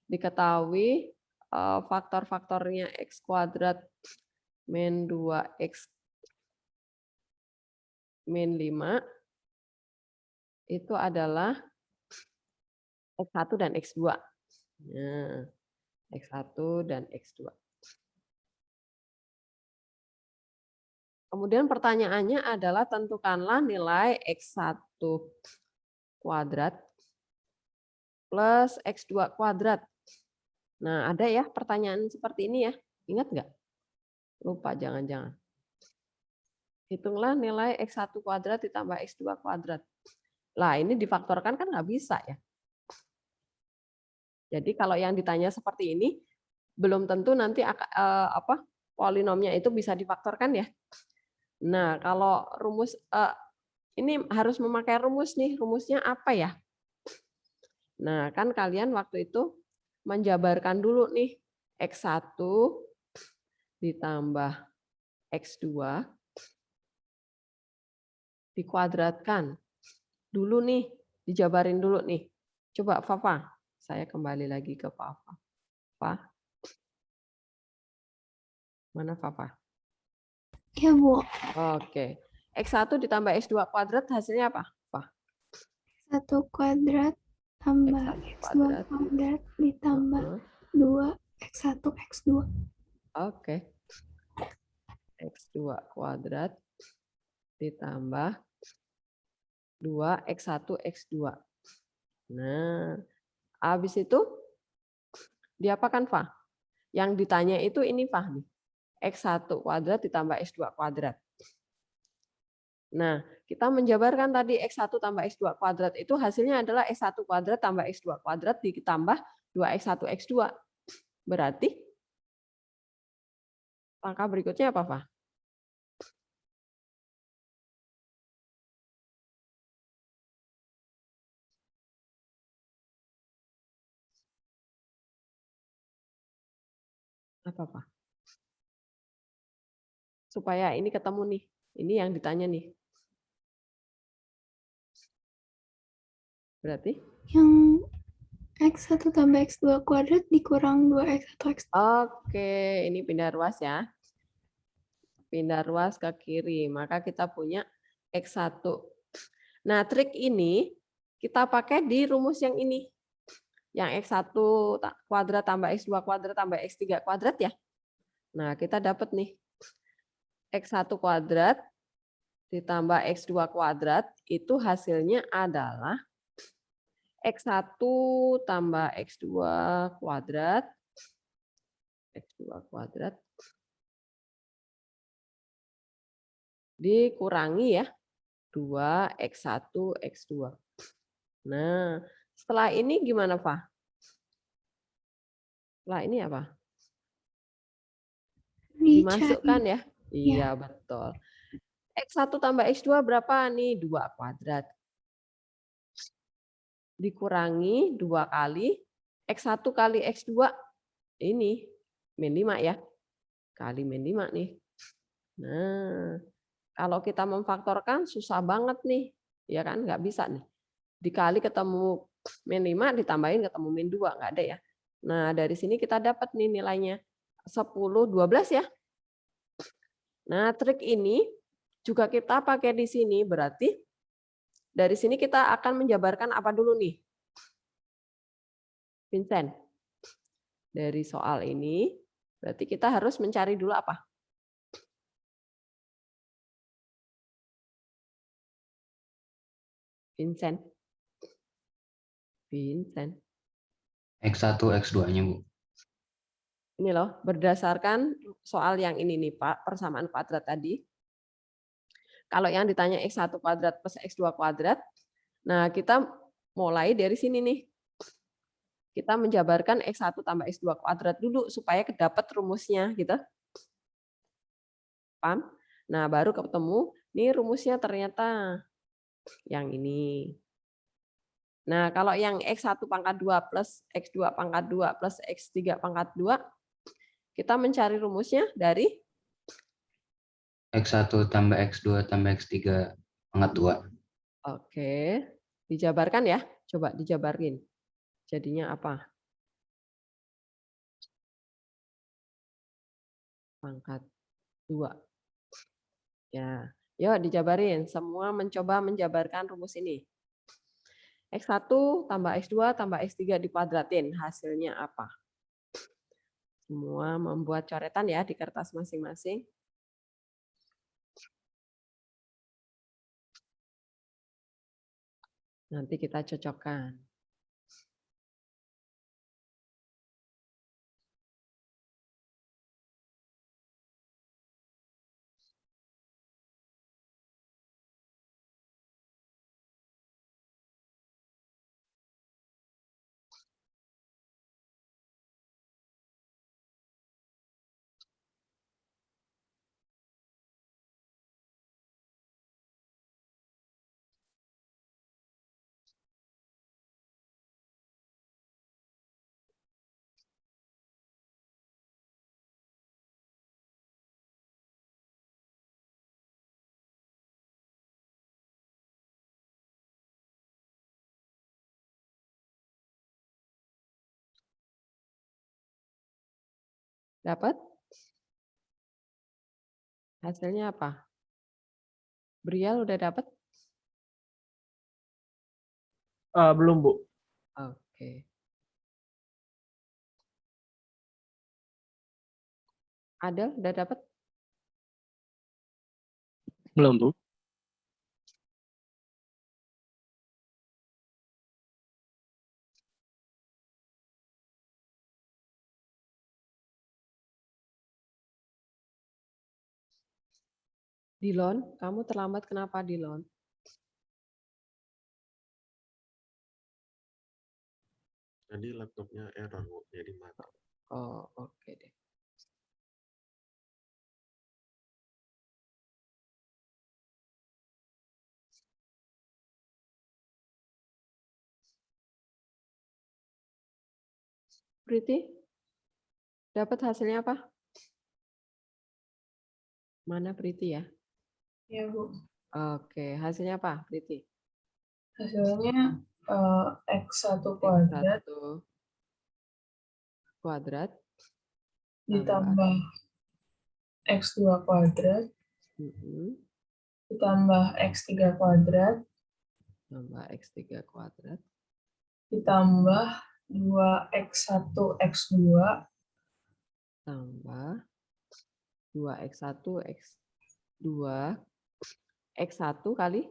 diketahui faktor-faktornya X kuadrat min 2X min 5 itu adalah X1 dan X2. Nah, X1 dan X2. Kemudian pertanyaannya adalah tentukanlah nilai X1 kuadrat plus X2 kuadrat. Nah, ada ya pertanyaan seperti ini ya. Ingat nggak? Lupa jangan-jangan. Hitunglah nilai X1 kuadrat ditambah X2 kuadrat. Lah, ini difaktorkan kan nggak bisa ya. Jadi kalau yang ditanya seperti ini, belum tentu nanti polinomnya itu bisa difaktorkan ya. Nah, kalau rumus ini harus memakai rumus nih. Rumusnya apa ya? Nah, kan kalian waktu itu menjabarkan dulu nih X1 ditambah X2 dikuadratkan. Dulu nih, dijabarin dulu nih. Coba Fafa, saya kembali lagi ke Fafa. Fafa. Mana Fafa? Ya, Bu. Oke. X1 ditambah X2 kuadrat hasilnya apa? Fafa. 1 kuadrat tambah X1 X2 kuadrat ditambah 2 X1 X2. Oke. X2 kuadrat ditambah 2 X1 X2. Nah, habis itu diapakan, Fa? Yang ditanya itu ini, Fa, nih. X1 kuadrat ditambah X2 kuadrat. Nah, kita menjabarkan tadi X1 tambah X2 kuadrat itu hasilnya adalah X1 kuadrat tambah X2 kuadrat ditambah 2X1 X2. Berarti langkah berikutnya apa, Fa? Apa, Fa? Supaya ini ketemu nih. Ini yang ditanya nih. Berarti? Yang X1 tambah X2 kuadrat dikurang 2X1 X2. Oke, ini pindah ruas ya. Pindah ruas ke kiri. Maka kita punya X1. Nah, trik ini kita pakai di rumus yang ini. Yang X1 kuadrat tambah X2 kuadrat tambah X3 kuadrat ya. Nah, kita dapat nih. X1 kuadrat ditambah X2 kuadrat itu hasilnya adalah X1 tambah X2 kuadrat dikurangi ya 2X1 X2. Nah, setelah ini gimana, Pak? Lah ini apa? Dicari. Dimasukkan ya? Iya, betul. X1 tambah X2 berapa nih? 2 kuadrat. Dikurangi 2 kali X1 kali X2 ini min 5 ya. Kali min 5 nih. Nah, kalau kita memfaktorkan susah banget nih. Ya kan? Nggak bisa nih. Dikali ketemu min 5, ditambahin ketemu min 2. Nggak ada ya. Nah, dari sini kita dapat nih nilainya. 10, 12 ya. Nah, trik ini juga kita pakai di sini. Berarti dari sini kita akan menjabarkan apa dulu nih? Vincent. Dari soal ini, berarti kita harus mencari dulu apa? Vincent. Vincent. X1, X2-nya, Bu. Ini loh, berdasarkan soal yang ini nih, Pak, persamaan kuadrat tadi. Kalau yang ditanya X1 kuadrat plus X2 kuadrat, nah kita mulai dari sini nih. Kita menjabarkan X1 tambah X2 kuadrat dulu supaya kedapat rumusnya gitu. Paham? Nah, baru ketemu, nih rumusnya ternyata yang ini. Nah, kalau yang X1 pangkat 2 plus X2 pangkat 2 plus X3 pangkat 2, kita mencari rumusnya dari X1 tambah X2 tambah X3 pangkat 2. Oke, dijabarkan ya. Coba dijabarin. Jadinya apa? Pangkat 2. Ya, yuk dijabarin. Semua mencoba menjabarkan rumus ini. X1 tambah X2 tambah X3 dikuadratin. Hasilnya apa? Semua membuat coretan ya di kertas masing-masing. Nanti kita cocokkan. Dapat? Hasilnya apa? Brial udah dapat? Belum, Bu. Oke. Adel udah dapat? Belum, Bu. Dilon, kamu terlambat kenapa Dilon? Tadi laptopnya error, Bu, jadi mati. Oh, oke deh. Priti, dapat hasilnya apa? Mana Priti ya? Ya, Bu. Oke, hasilnya apa Priti? Hasilnya X1 kuadrat X1 kuadrat ditambah X2 kuadrat ditambah X3 kuadrat tambah X3 kuadrat ditambah 2X1 X2 tambah 2X1 X2 X1 kali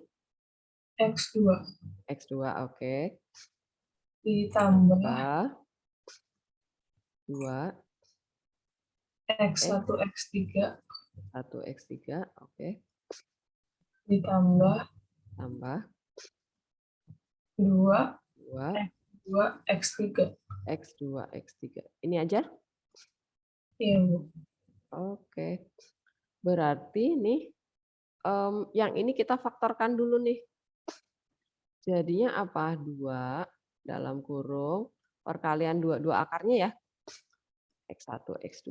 X2 X2, oke. ditambah 2 X1 X3 1 X3, oke. ditambah Tambah 2 2 X3. X2, X3. Ini aja? Iya, Bu. Oke. Berarti nih, yang ini kita faktorkan dulu nih. Jadinya apa? 2 dalam kurung, perkalian 2 akarnya ya. X1, X2,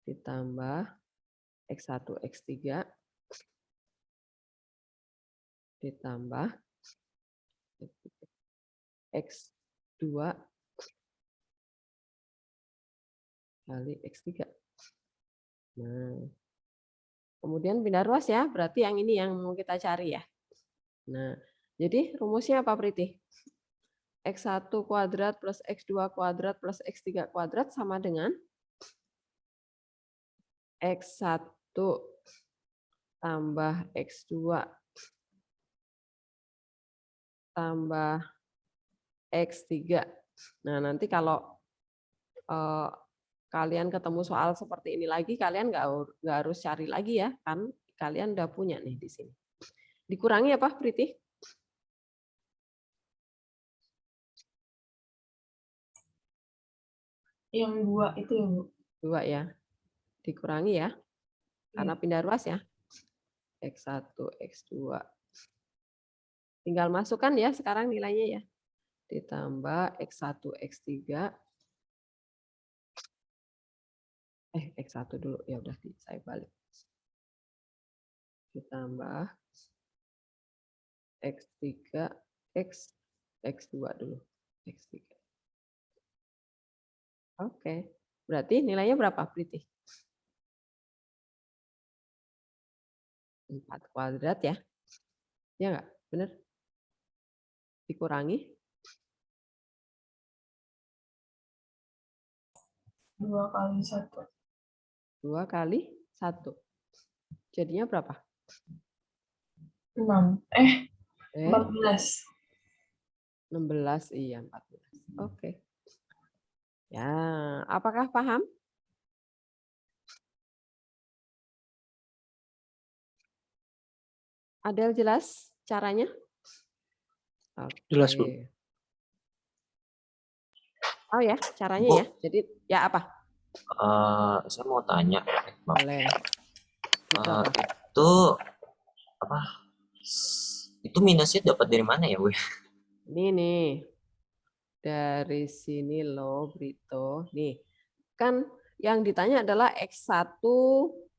ditambah X1, X3, ditambah X2 kali X3. Nah, kemudian pindah ruas ya, berarti yang ini yang mau kita cari ya. Nah, jadi rumusnya apa, Priti? X1 kuadrat plus X2 kuadrat plus X3 kuadrat sama dengan X1 tambah X2 tambah X3. Nah, nanti kalau kalian ketemu soal seperti ini lagi, kalian nggak harus cari lagi ya, kan kalian udah punya nih di sini. Dikurangi apa, Priti? Yang 2 itu ya, Bu. 2 ya. Dikurangi ya. Karena pindah ruas ya. X1, X2. Tinggal masukkan ya sekarang nilainya ya. Ditambah X1, X3. X1 dulu. Ya udah saya balik. Ditambah X3, X2 dulu. X3. Oke. Berarti nilainya berapa, Priti? 4 kuadrat ya. Ya enggak? Benar? Dikurangi 2 kali 1. 2 kali 1. Jadinya berapa? 6. 14. 16, iya 14. Oke. Ya, apakah paham? Adel jelas caranya? Oke. Jelas, Bu. Oh ya, caranya Bu. ya. Jadi ya apa? Saya mau tanya, Boleh. Itu apa? itu apa? Itu minusnya dapat dari mana ya, Bu? Ini nih. Dari sini loh, Brito. Nih, kan yang ditanya adalah X1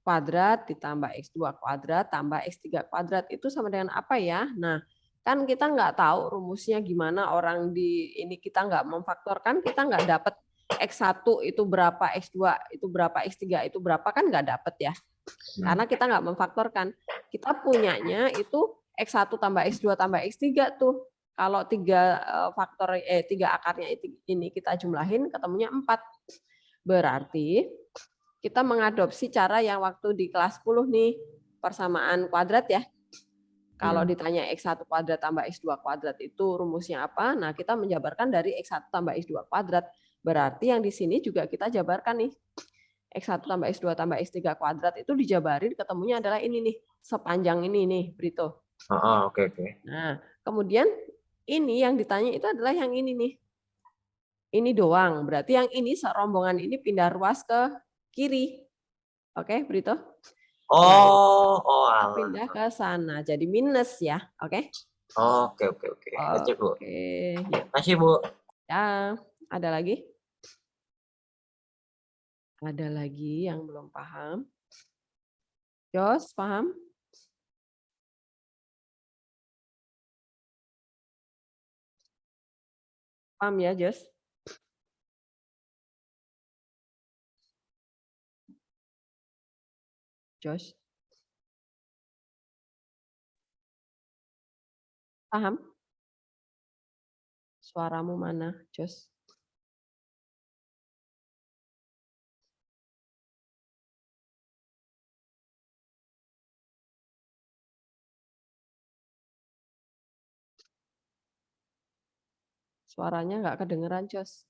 kuadrat ditambah X2 kuadrat tambah X3 kuadrat. Itu sama dengan apa ya? Nah, kan kita nggak tahu rumusnya gimana orang di ini, kita nggak memfaktorkan, kita nggak dapat X1 itu berapa, X2 itu berapa, X3 itu berapa, kan nggak dapat ya. Karena kita nggak memfaktorkan. Kita punyanya itu X1 tambah X2 tambah X3 tuh. Kalau 3 akarnya ini kita jumlahin ketemunya 4. Berarti kita mengadopsi cara yang waktu di kelas 10 nih, persamaan kuadrat ya. Kalau ditanya X1 kuadrat tambah X2 kuadrat itu rumusnya apa? Nah, kita menjabarkan dari X1 tambah X2 kuadrat. Berarti yang di sini juga kita jabarkan nih. X1 tambah X2 tambah X3 kuadrat itu dijabarin ketemunya adalah ini nih, sepanjang ini nih, Brito. Oke. Nah, kemudian ini yang ditanya itu adalah yang ini nih. Ini doang. Berarti yang ini serombongan ini pindah ruas ke kiri. Oke, Brito? Alah. Pindah ke sana. Jadi minus ya. Oke? Oke. Baca, Bu. Oke, yuk. Makasih, Bu. Ya, ada lagi? Ada lagi yang belum paham? Jos, paham? Paham ya, Jos? Jos? Paham? Suaramu mana, Jos? Suaranya nggak kedengeran, Jos.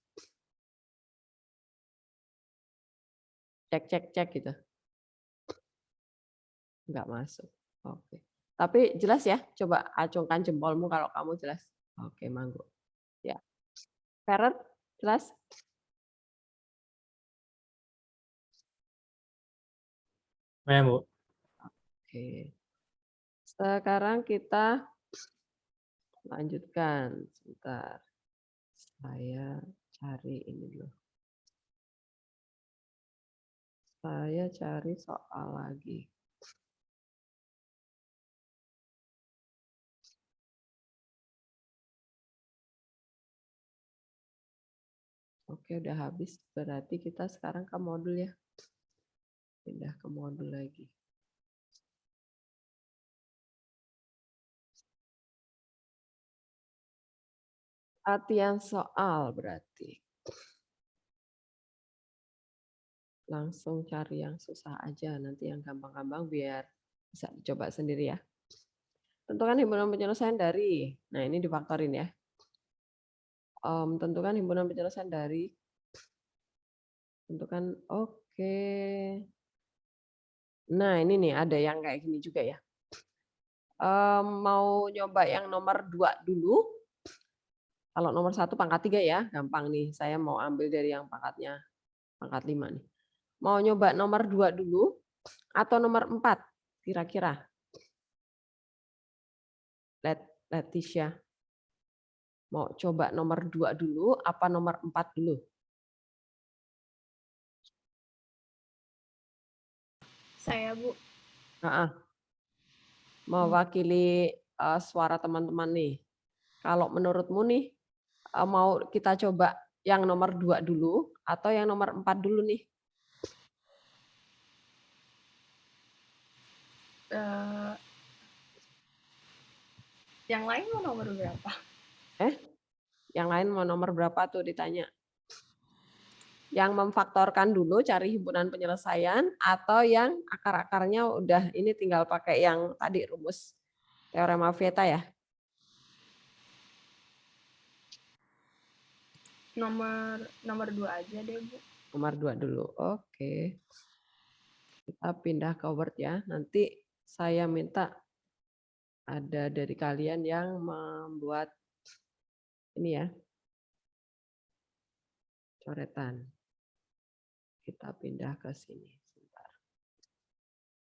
Cek gitu. Nggak masuk. Oke. Tapi jelas ya, coba acungkan jempolmu kalau kamu jelas. Oke, manggo. Ya. Ferret, jelas? Ya, Bu. Oke. Sekarang kita lanjutkan. Sebentar. Saya cari ini dulu. Saya cari soal lagi. Oke, udah habis. Berarti kita sekarang ke modul ya. Pindah ke modul lagi. Latihan soal berarti. Langsung cari yang susah aja. Nanti yang gampang-gampang biar bisa dicoba sendiri ya. Tentukan himpunan penyelesaian dari. Nah, ini difaktorin ya. Tentukan himpunan penyelesaian dari. Tentukan, oke. Nah, ini nih ada yang kayak gini juga ya. Mau nyoba yang nomor 2 dulu. Kalau nomor 1 pangkat 3 ya, gampang nih. Saya mau ambil dari yang pangkatnya pangkat 5 nih. Mau nyoba nomor 2 dulu atau nomor 4 kira-kira? Leticia. Mau coba nomor 2 dulu apa nomor 4 dulu? Saya, Bu. Mewakili suara teman-teman nih. Kalau menurutmu nih, mau kita coba yang nomor 2 dulu atau yang nomor 4 dulu nih? Yang lain mau nomor berapa? Yang lain mau nomor berapa tuh ditanya? Yang memfaktorkan dulu cari himpunan penyelesaian atau yang akar-akarnya udah ini tinggal pakai yang tadi rumus teorema Vieta ya? Nomor 2 aja deh, Bu. Nomor 2 dulu. Oke. Kita pindah ke Word ya. Nanti saya minta ada dari kalian yang membuat ini ya. Coretan. Kita pindah ke sini. Sebentar.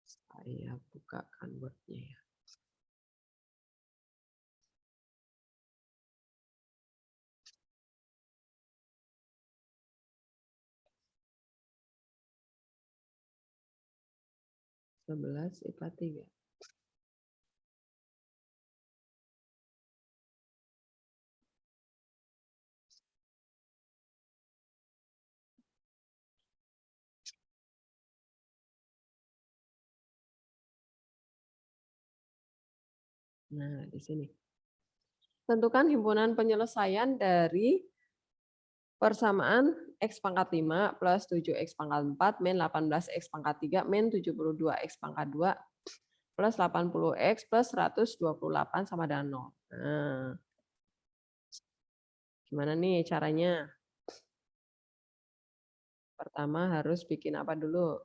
Saya bukakan Word-nya ya. Sebelas IPA 3. Nah, di sini. Tentukan himpunan penyelesaian dari persamaan X pangkat 5 plus 7X pangkat 4 min 18X pangkat 3 min 72X pangkat 2 plus 80X plus 128 sama dengan 0. Nah, gimana nih caranya? Pertama harus bikin apa dulu?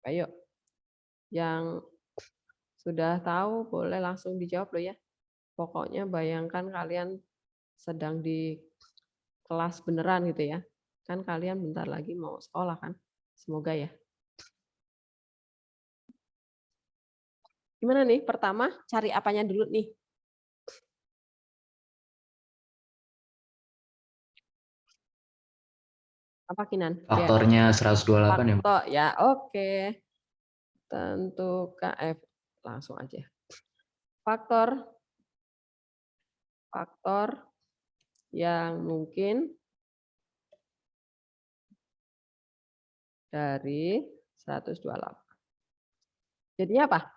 Ayo, yang sudah tahu boleh langsung dijawab loh ya. Pokoknya bayangkan kalian sedang di kelas beneran gitu ya. Kan kalian bentar lagi mau sekolah kan. Semoga ya. Gimana nih? Pertama cari apanya dulu nih? Apa Kinan? Faktornya 128 ya. Faktor ya, oke. Tentu KF langsung aja. Faktor yang mungkin dari 128. Jadi apa?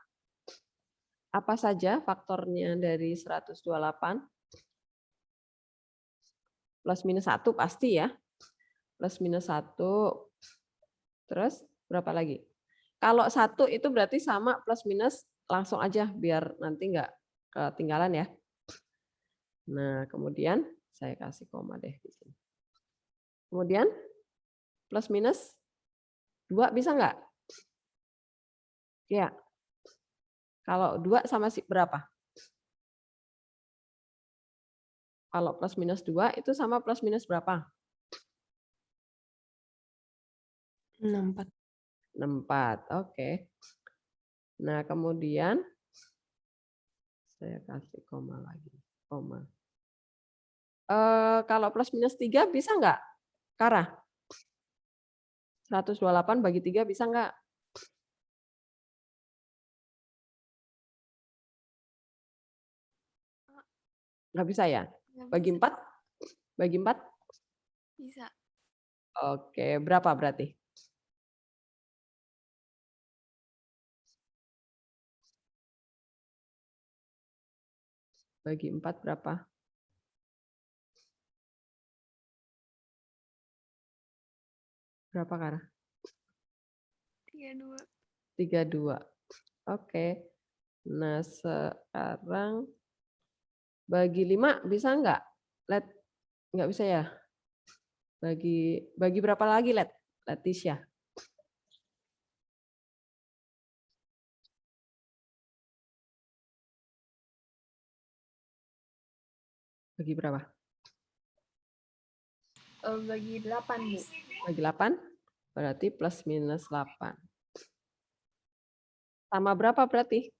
Apa saja faktornya dari 128? Plus minus 1 pasti ya. Plus minus 1. Terus berapa lagi? Kalau 1 itu berarti sama plus minus langsung aja biar nanti nggak ketinggalan ya. Nah, kemudian saya kasih koma deh di sini. Kemudian plus minus 2 bisa nggak? Ya. Kalau 2 sama berapa? Kalau plus minus 2 itu sama plus minus berapa? 64. 64, oke. Nah, kemudian saya kasih koma lagi. Koma. Kalau plus minus 3 bisa nggak, Kara? 128 bagi 3 bisa nggak? Nggak bisa ya? Nggak Bagi bisa. 4? Bagi 4? Bisa. Oke, berapa berarti? Bagi 4 berapa? Berapa, Kara? 32. 32. Oke. Nah, sekarang bagi 5 bisa nggak? Let, nggak bisa ya? Bagi berapa lagi, Leticia? Bagi berapa? Bagi 8, Bu. Bagi 8? Berarti plus minus 8. Sama berapa berarti?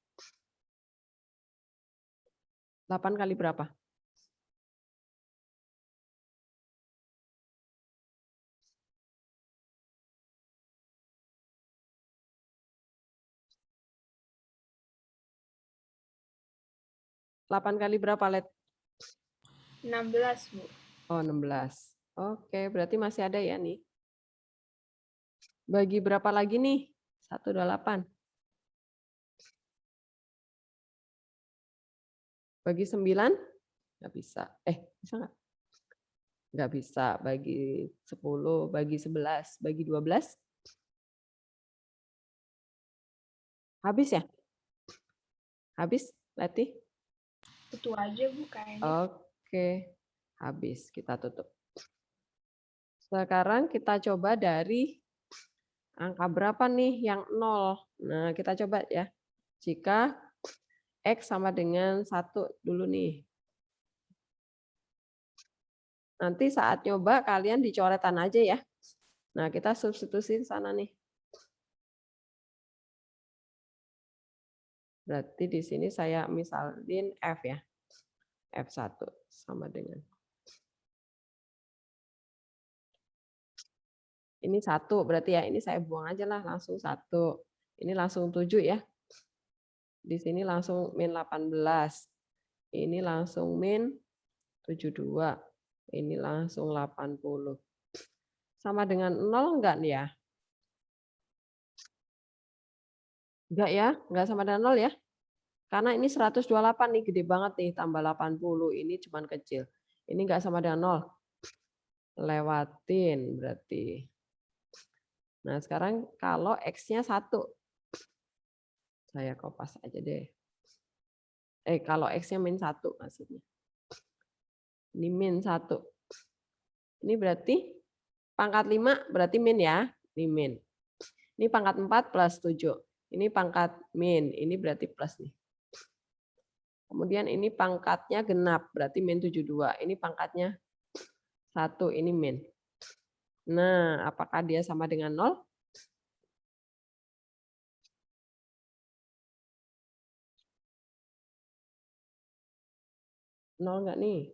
8 kali berapa? Delapan kali berapa, Let? 16, Bu. Oh, 16. Oke, berarti masih ada ya nih. Bagi berapa lagi nih? 128. Bagi 9? Nggak bisa. Bisa nggak? Nggak bisa. Bagi 10, bagi 11, bagi 12? Habis ya? Habis, Leti? Itu aja, Bu, kayaknya. Oke, habis. Kita tutup. Sekarang kita coba dari angka berapa nih yang 0. Nah, kita coba ya. Jika X sama dengan 1 dulu nih. Nanti saat nyoba kalian dicoretan aja ya. Nah, kita substitusi sana nih. Berarti di sini saya misalin F ya. F1 sama dengan. Ini 1 berarti ya. Ini saya buang aja lah langsung 1. Ini langsung 7 ya. Di sini langsung min 18. Ini langsung min 72. Ini langsung 80. Sama dengan 0 enggak nih ya? Enggak ya? Enggak sama dengan 0 ya? Karena ini 128 nih, gede banget nih, tambah 80. Ini cuman kecil. Ini enggak sama dengan 0. Lewatin berarti. Nah, sekarang kalau X-nya 1. Saya kopas aja deh. Kalau X-nya min 1 maksudnya. Ini min 1. Ini berarti pangkat 5 berarti min ya. Ini min. Ini pangkat 4 plus 7. Ini pangkat min. Ini berarti plus nih. Kemudian ini pangkatnya genap. Berarti min 72. Ini pangkatnya 1. Ini min. Nah, apakah dia sama dengan 0? Nol enggak nih?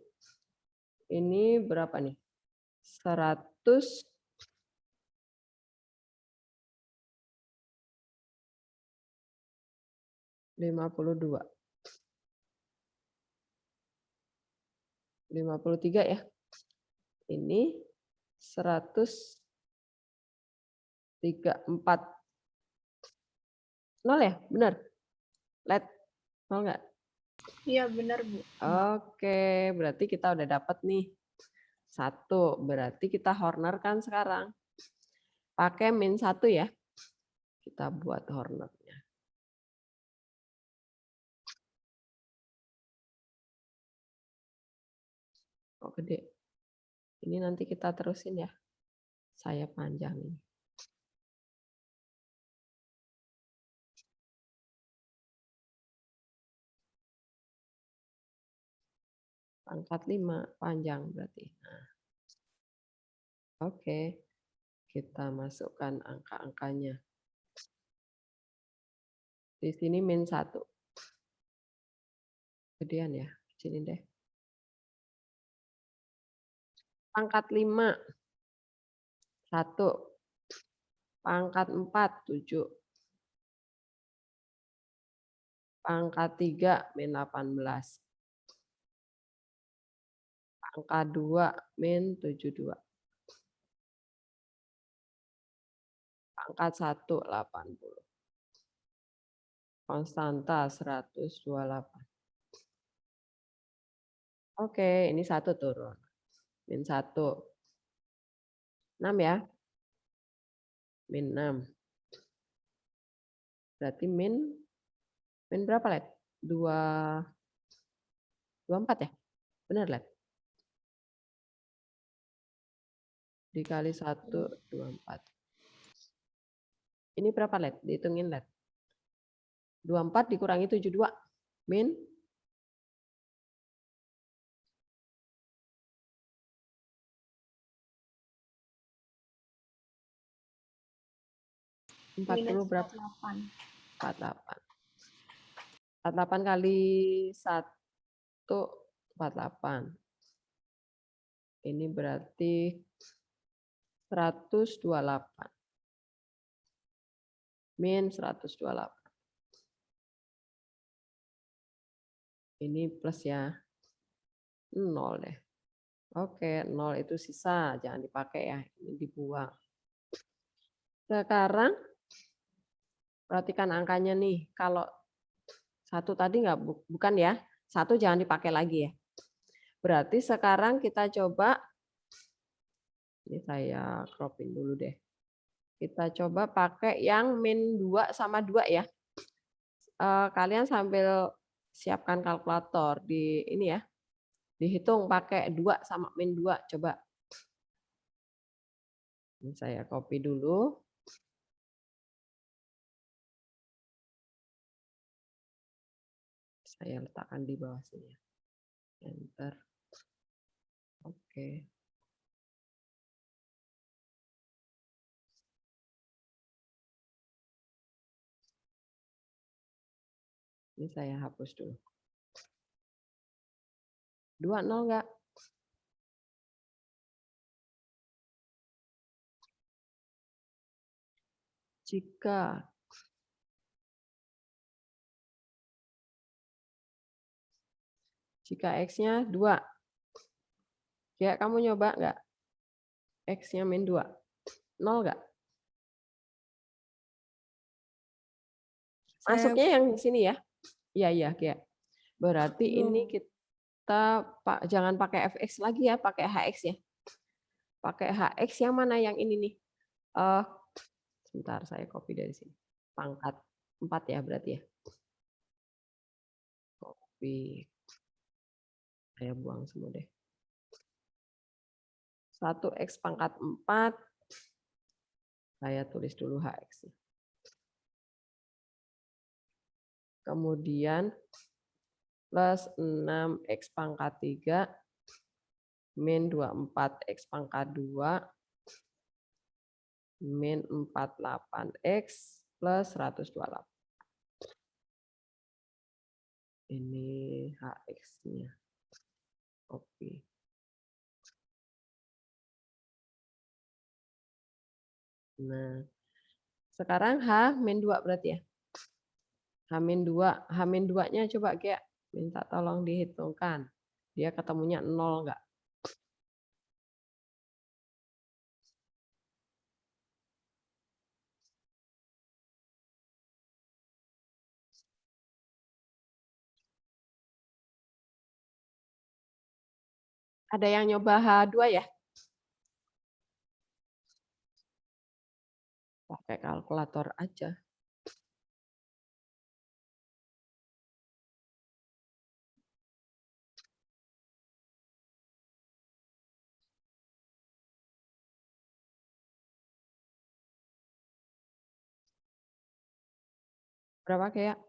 Ini berapa nih? 100. 52. 53 ya. Ini 134. 0 ya? Benar? Let. 0 enggak? Iya, benar, Bu. Oke, berarti kita udah dapat nih. 1. Berarti kita Horner kan sekarang. Pakai min 1 ya. Kita buat Hornernya. Kok gede? Ini nanti kita terusin ya. Saya panjangin. Pangkat 5 panjang berarti. Nah, oke, kita masukkan angka-angkanya. Di sini min 1. Gedean ya, sini deh. Pangkat 5, 1. Pangkat 4, 7. Pangkat 3, min 18. Pangkat 2, min 72. Pangkat 1, 80. Konstanta 128. Oke, ini 1 turun. Min 1. 6 ya. Min 6. Berarti min berapa, Let? 24 ya? Benar, Let? Dikali 1, 24. Ini berapa, Let? Dihitungin, Let. 24 dikurangi 72. Min 40 berapa? 48. 48 kali 1, 48. Ini berarti 128. Min 128. Ini plus ya. 0 deh. Oke, 0 itu sisa. Jangan dipakai ya. Ini dibuang. Sekarang perhatikan angkanya nih. Kalau 1 tadi bukan ya. 1 jangan dipakai lagi ya. Berarti sekarang kita coba. Ini saya cropin dulu deh. Kita coba pakai yang min 2 sama 2 ya. Kalian sambil siapkan kalkulator di ini ya. Dihitung pakai 2 sama min 2 coba. Ini saya copy dulu. Saya letakkan di bawah sini. Enter. Oke. Ini saya hapus dulu. 20 enggak? Jika X-nya 2. Ya, kamu nyoba enggak? X-nya min 2. 0 enggak? Masuknya yang di sini ya? Iya, ya. Berarti ini kita jangan pakai fx lagi ya, pakai hx ya. Pakai hx yang mana yang ini nih? Sebentar, saya copy dari sini. Pangkat 4 ya berarti ya. Copy. Saya buang semua deh. 1x pangkat 4. Saya tulis dulu hx. Kemudian plus 6x pangkat 3 min 24x pangkat 2 min 48x plus 128. Ini hx-nya. Oke. Nah, sekarang h min 2 berarti ya. H-2, H-2-nya coba kayak minta tolong dihitungkan. Dia ketemunya 0 enggak? Ada yang nyoba H2 ya? Pakai kalkulator aja. Berapa kayak?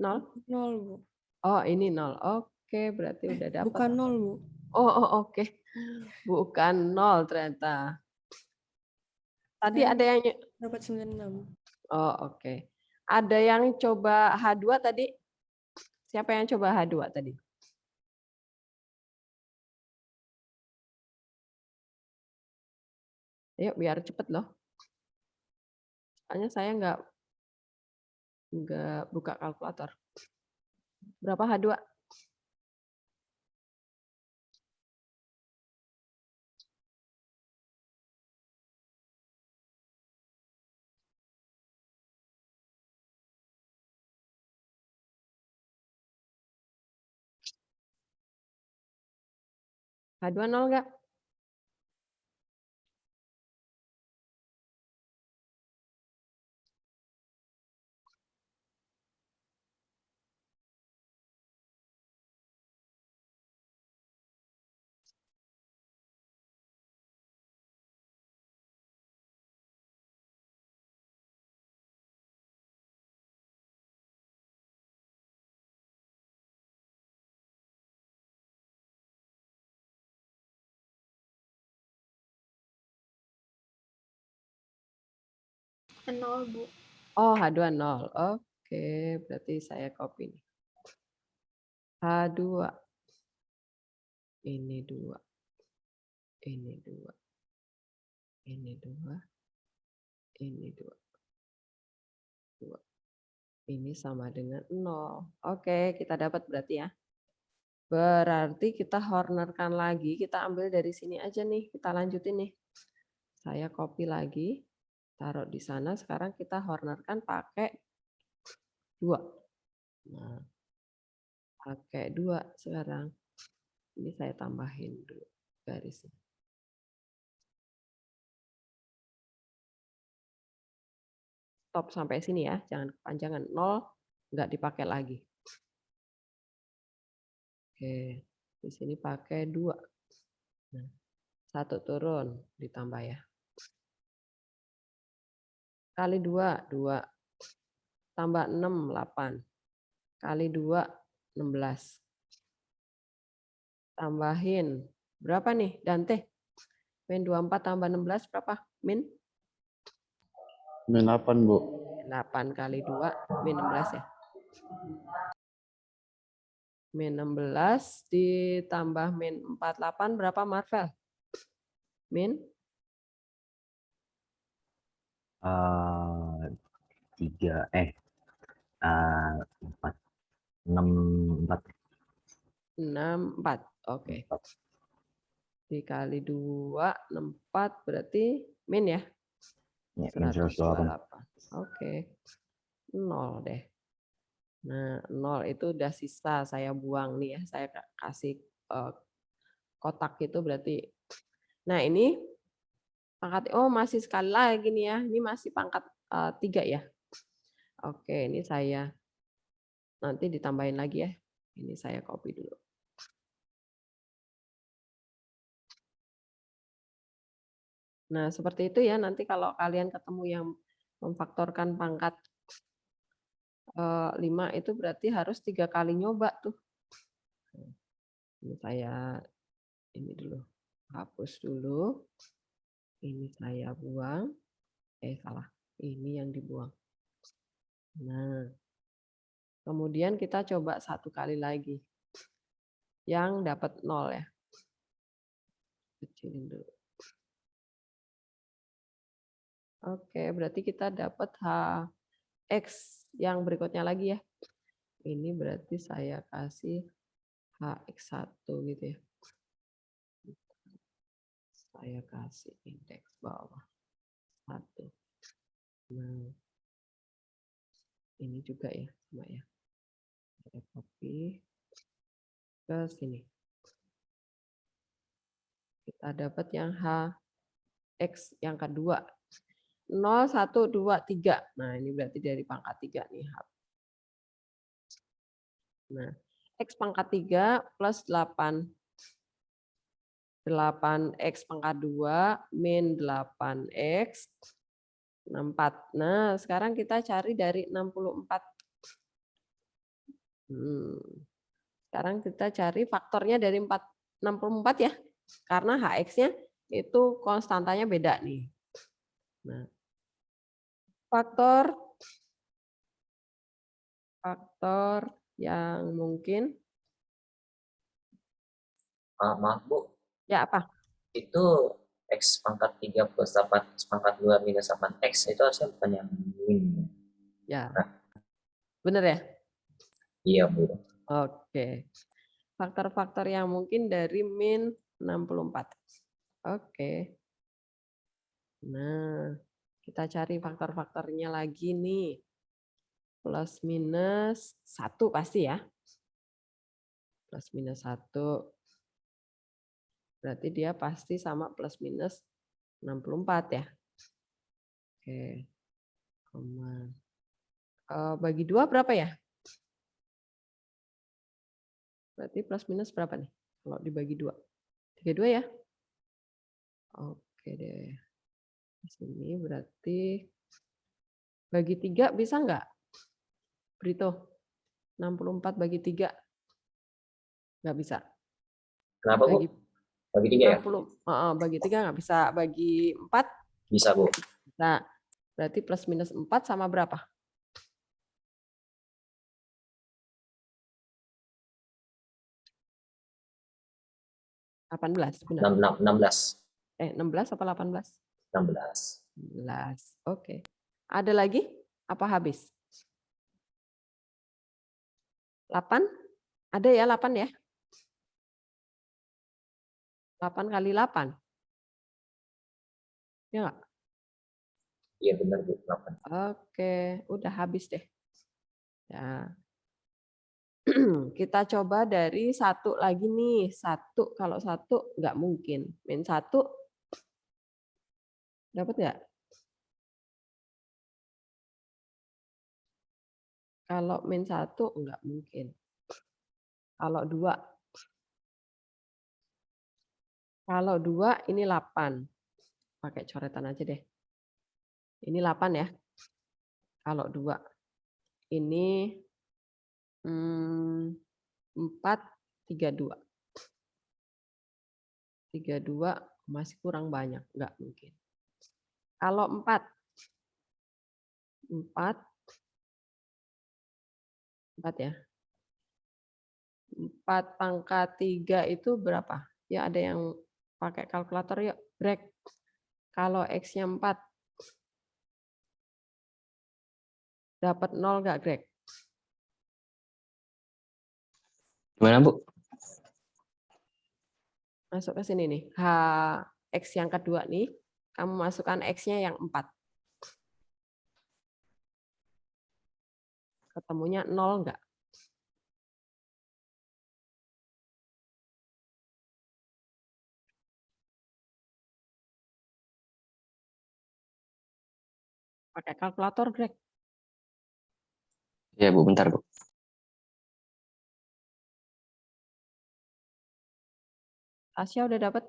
0? 0, Bu. Oh, ini 0. Oke, berarti udah dapat. Bukan 0, Bu. Oh, oke. Bukan 0 ternyata. Tadi Saya ada yang dapat 96. Oh, oke. Ada yang coba H2 tadi? Siapa yang coba H2 tadi? Ayo biar cepet loh. Soalnya saya nggak buka kalkulator. Berapa H2? H2 0 nggak? Nol, Bu. Oh, H2 0. Oke, berarti saya copy nih. H2. Ini 2. Ini 2. Ini 2. Ini 2. 2. Ini sama dengan 0. Oke, kita dapat berarti ya. Berarti kita hornerkan lagi, kita ambil dari sini aja nih, kita lanjutin nih. Saya copy lagi, taruh di sana, sekarang kita hornerkan pakai 2. Nah, pakai 2 sekarang. Ini saya tambahin dulu garisnya. Stop sampai sini ya, jangan kepanjangan. 0 nggak dipakai lagi. Oke, di sini pakai 2. Nah, 1 turun, ditambah ya. Kali 2, 2. Tambah 6, 8. Kali 2, 16. Tambahin. Berapa nih, Dante? Min 24 tambah 16 berapa? Min? Min 8, Bu. 8 kali 2, min 16 ya. Min 16 ditambah min 48 berapa, Marvel? Min? 3, 4, 6, 4. 6, 4. Oke. Dikali 2, 64 berarti min ya? Ya, min 128. 128. Oke. 0 deh. Nah, 0 itu udah sisa saya buang nih ya. Saya kasih kotak itu berarti. Nah, ini pangkat, oh masih sekali lagi nih ya. Ini masih pangkat 3 ya. Oke, ini saya nanti ditambahin lagi ya. Ini saya copy dulu. Nah, seperti itu ya. Nanti kalau kalian ketemu yang memfaktorkan pangkat 5 itu berarti harus 3 kali nyoba tuh. Ini saya ini dulu. Hapus dulu. Ini saya buang. Salah. Ini yang dibuang. Nah, kemudian kita coba 1 kali lagi. Yang dapat 0 ya. Kecilin dulu. Oke, berarti kita dapat X yang berikutnya lagi ya. Ini berarti saya kasih HX1 gitu ya. Saya kasih indeks bawah 1. Nah, ini juga ya, sama ya. Saya copy ke sini. Kita dapat yang HX yang kedua. 0, 1, 2, 3. Nah, ini berarti dari pangkat 3 nih. Nah, X pangkat 3 plus 8. 8X pangkat 2 min 8X 64. Nah, sekarang kita cari dari 64. Sekarang kita cari faktornya dari 64 ya. Karena HX-nya itu konstantanya beda nih. Nah, faktor yang mungkin Maaf Bu, ya apa? itu X pangkat 3 plus 8 X pangkat 2 minus 8 X itu harusnya bukan yang min. Ya. Bener ya? Iya Bu. Oke. Faktor-faktor yang mungkin dari min 64. Oke. Nah, kita cari faktor-faktornya lagi nih. Plus minus 1 pasti ya. Plus minus 1. Berarti dia pasti sama plus minus 64 ya. Oke. Bagi 2 berapa ya? Berarti plus minus berapa nih? Kalau dibagi 2. 32 ya? Oke deh. Di sini berarti bagi 3 bisa nggak? Brito, 64 bagi 3. Nggak bisa. Kenapa Bu? Bagi Bagi 3 ya? 60, bagi 3 nggak bisa. Bagi 4 Bisa Bu. bisa. Berarti plus minus 4 sama berapa? 18, benar. 16. 16 apa 18? 16. 16. Oke. Ada lagi? Apa habis? 8? Ada ya 8 ya? 8 kali 8. Ya nggak? Iya benar Bu. 8. Oke, udah habis deh. Ya. Kita coba dari 1 lagi nih. 1, kalau 1 nggak mungkin. Min 1 dapat nggak? Kalau min 1 nggak mungkin. Kalau 2. Kalau 2 ini 8. Pakai coretan aja deh. Ini 8 ya. Kalau 2. Ini 4, 32. 32 masih kurang banyak. Nggak mungkin. Kalau 4 ya. 4 pangkat 3 itu berapa? Ya ada yang pakai kalkulator yuk. Break. Kalau X-nya 4. Dapat 0 nggak, Greg? Gimana Bu? Masuk ke sini nih. X yang kedua nih. Kamu masukkan X-nya yang 4. Ketemunya 0 nggak? Pakai kalkulator, Greg. Ya Bu, bentar Bu. Tasya udah dapat?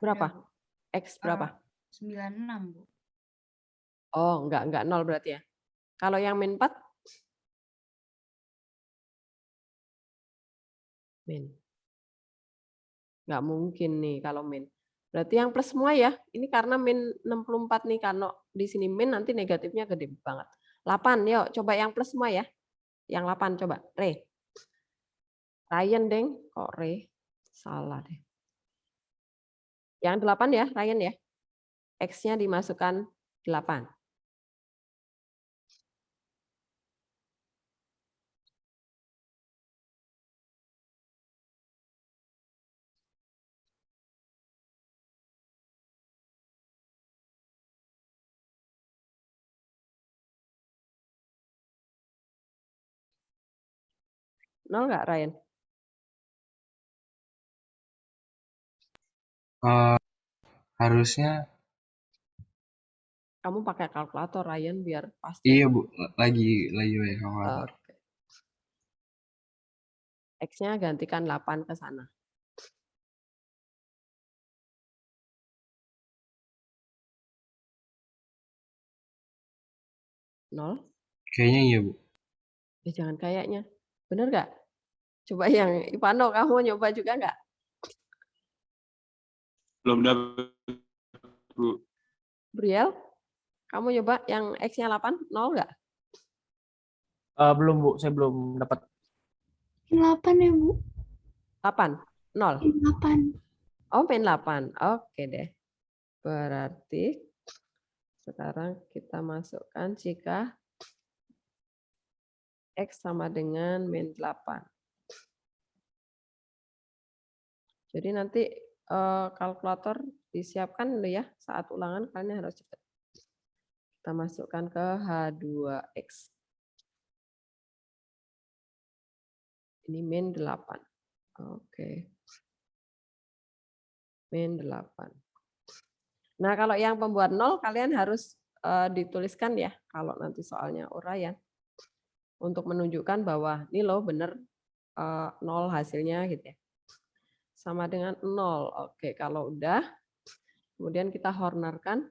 Berapa? X berapa? 96, Bu. Oh, enggak 0 berarti ya. Kalau yang min 4? Min. Nggak mungkin nih kalau min. Berarti yang plus semua ya. Ini karena min 64 nih. Karena di sini min nanti negatifnya gede banget. 8, yuk coba yang plus semua ya. Yang 8 coba. Re. Ryan, Deng. Kok Re? Salah deh. Yang 8 ya, Ryan ya. X-nya dimasukkan 8. Nol nggak, Ryan? Harusnya Kamu pakai kalkulator, Ryan, biar pasti. iya Bu, lagi pakai kalkulator. Oke. X-nya gantikan 8 ke sana. Nol? Kayaknya iya Bu. Ya jangan kayaknya. Bener nggak? Coba yang Ivano, kamu nyoba juga nggak? Belum dapat, Bu. Briel, kamu nyoba yang X-nya 8, 0 nggak? Belum Bu, saya belum dapat. 8 ya, Bu. 8, 0. 8. Oh, main 8. Oke deh. Berarti sekarang kita masukkan jika X sama dengan min 8. Jadi nanti kalkulator disiapkan dulu ya. Saat ulangan kalian harus cepat. Kita masukkan ke H2X. Ini min 8. Oke. Min 8. Nah, kalau yang pembuat 0 kalian harus dituliskan ya kalau nanti soalnya uraian untuk menunjukkan bahwa ini loh bener 0 hasilnya gitu ya. Sama dengan 0. Oke, kalau udah kemudian kita hornerkan,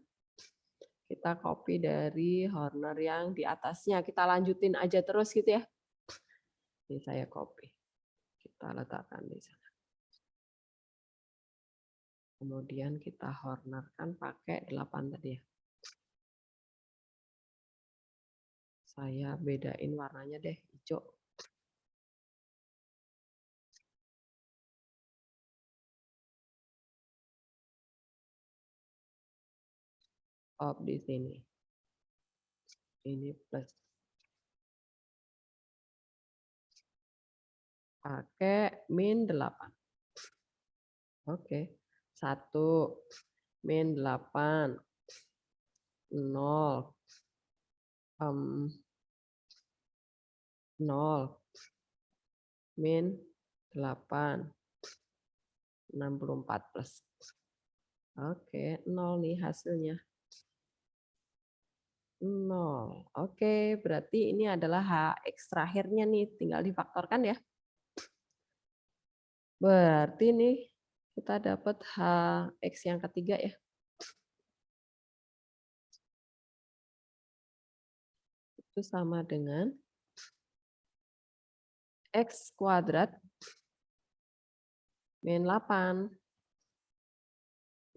kita copy dari horner yang di atasnya, kita lanjutin aja terus gitu ya. Ini saya copy. Kita letakkan di sana. Kemudian kita hornerkan pakai 8 tadi ya. Saya bedain warnanya deh, hijau. Op di sini. Ini plus. Pakai min 8. Oke. 1 min 8 0 0 min 8 64 plus. Oke, 0 nih hasilnya. 0. Oke, berarti ini adalah HX terakhirnya nih, tinggal difaktorkan ya. Berarti nih kita dapat HX yang ketiga ya. Itu sama dengan X kuadrat min 8.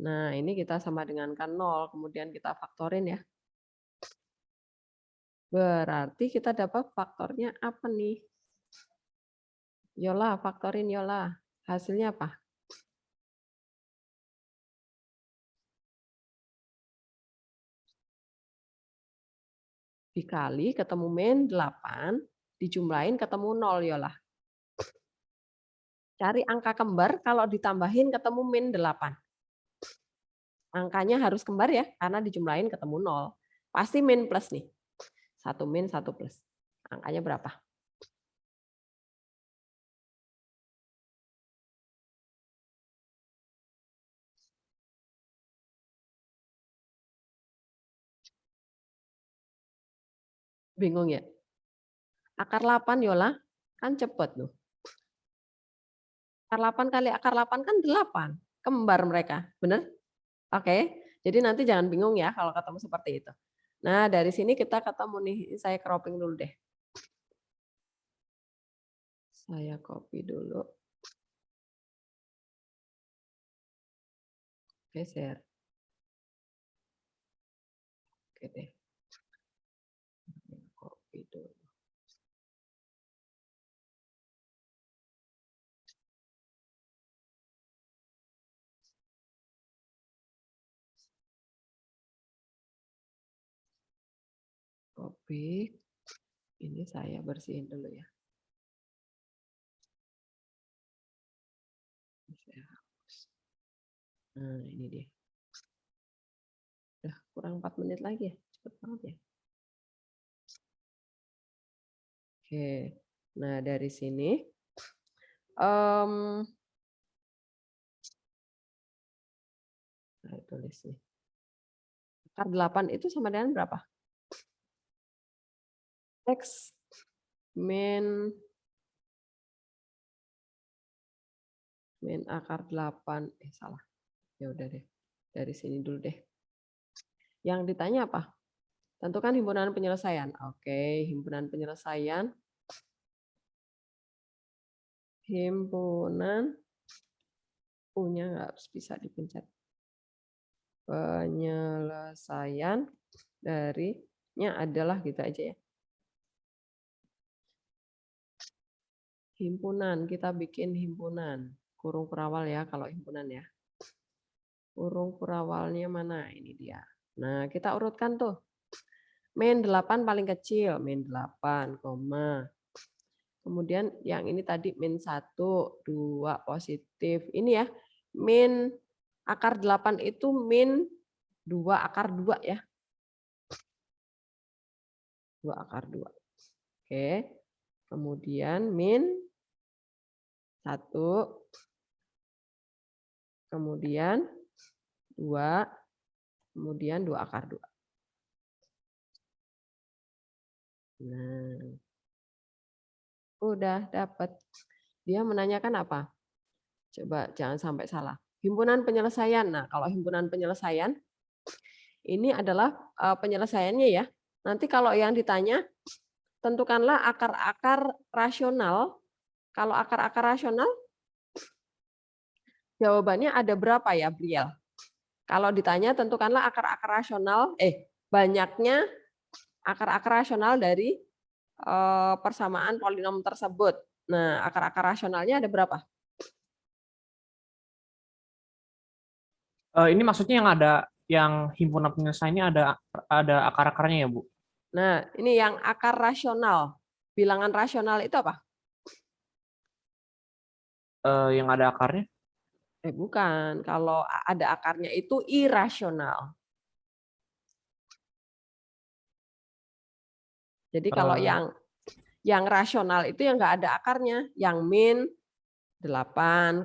Nah, ini kita sama dengan kan 0, kemudian kita faktorin ya. Berarti kita dapat faktornya apa nih? Yola, faktorin Yola. Hasilnya apa? Dikali ketemu min 8, dijumlahin ketemu 0 Yola. Cari angka kembar kalau ditambahin ketemu min 8. Angkanya harus kembar ya, karena dijumlahin ketemu 0. Pasti min plus nih. 1 min, 1 plus. Angkanya berapa? Bingung ya? Akar 8 Yola, kan cepet loh. Akar 8 kali akar 8 kan 8. Kembar mereka, bener? Oke, jadi nanti jangan bingung ya kalau ketemu seperti itu. Nah, dari sini kita ketemu nih, saya cropping dulu deh. Saya copy dulu. Geser. Oke deh. Copy dulu. Copy. Ini saya bersihin dulu ya. Saya hapus. Nah, ini dia. Udah kurang 4 menit lagi ya. Cepet banget ya. Oke. Nah, dari sini saya tulis nih. Akar 8 itu sama dengan berapa? X min akar 8. Salah. Ya udah deh. Dari sini dulu deh. Yang ditanya apa? Tentukan himpunan penyelesaian. Oke, himpunan penyelesaian himpunan punya nggak harus bisa dipencet. Penyelesaian darinya adalah gitu aja ya. Himpunan, kita bikin himpunan. Kurung perawal ya kalau himpunan ya. Kurung perawalnya mana? Ini dia. Nah, kita urutkan tuh. Min 8 paling kecil, min 8, koma. Kemudian yang ini tadi min 1, 2 positif. Ini ya, min akar 8 itu min 2 akar 2 ya. 2 akar 2. Oke. Kemudian min 1. Kemudian 2. Kemudian 2 akar 2. Nah. Udah dapat. Dia menanyakan apa? Coba jangan sampai salah. Himpunan penyelesaian. Nah, kalau himpunan penyelesaian, ini adalah penyelesaiannya ya. Nanti kalau yang ditanya, tentukanlah akar-akar rasional. Kalau akar-akar rasional, jawabannya ada berapa ya, Briel? Kalau ditanya, tentukanlah akar-akar rasional, banyaknya akar-akar rasional dari persamaan polinom tersebut. Nah, akar-akar rasionalnya ada berapa? Ini maksudnya yang himpunan penyelesaian ini ada akar-akarnya ya, Bu? Nah, ini yang akar rasional. Bilangan rasional itu apa? Yang ada akarnya? Bukan. Kalau ada akarnya itu irasional. Jadi kalau yang rasional itu yang nggak ada akarnya, yang min 8,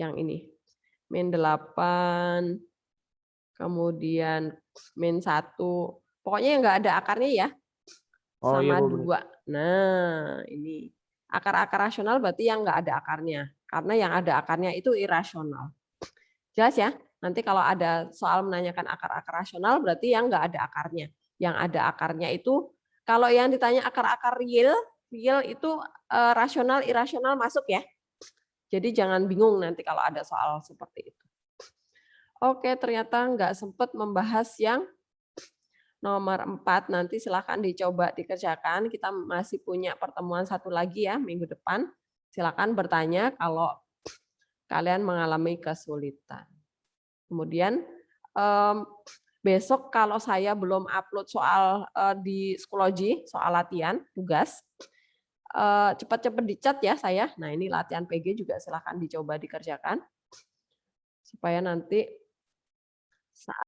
yang ini min 8, kemudian min 1, pokoknya yang nggak ada akarnya ya, sama 2. Nah, ini akar-akar rasional berarti yang nggak ada akarnya, karena yang ada akarnya itu irasional. Jelas ya? Nanti kalau ada soal menanyakan akar-akar rasional berarti yang nggak ada akarnya. Yang ada akarnya itu, kalau yang ditanya akar-akar real itu rasional, irasional masuk ya. Jadi jangan bingung nanti kalau ada soal seperti itu. Oke, ternyata nggak sempat membahas yang nomor 4. Nanti silahkan dicoba dikerjakan. Kita masih punya pertemuan satu lagi ya minggu depan. Silakan bertanya kalau kalian mengalami kesulitan. Kemudian besok kalau saya belum upload soal di Schoology, soal latihan, tugas, cepat-cepat dicat ya saya. Nah ini latihan PG juga silahkan dicoba dikerjakan. Supaya nanti saat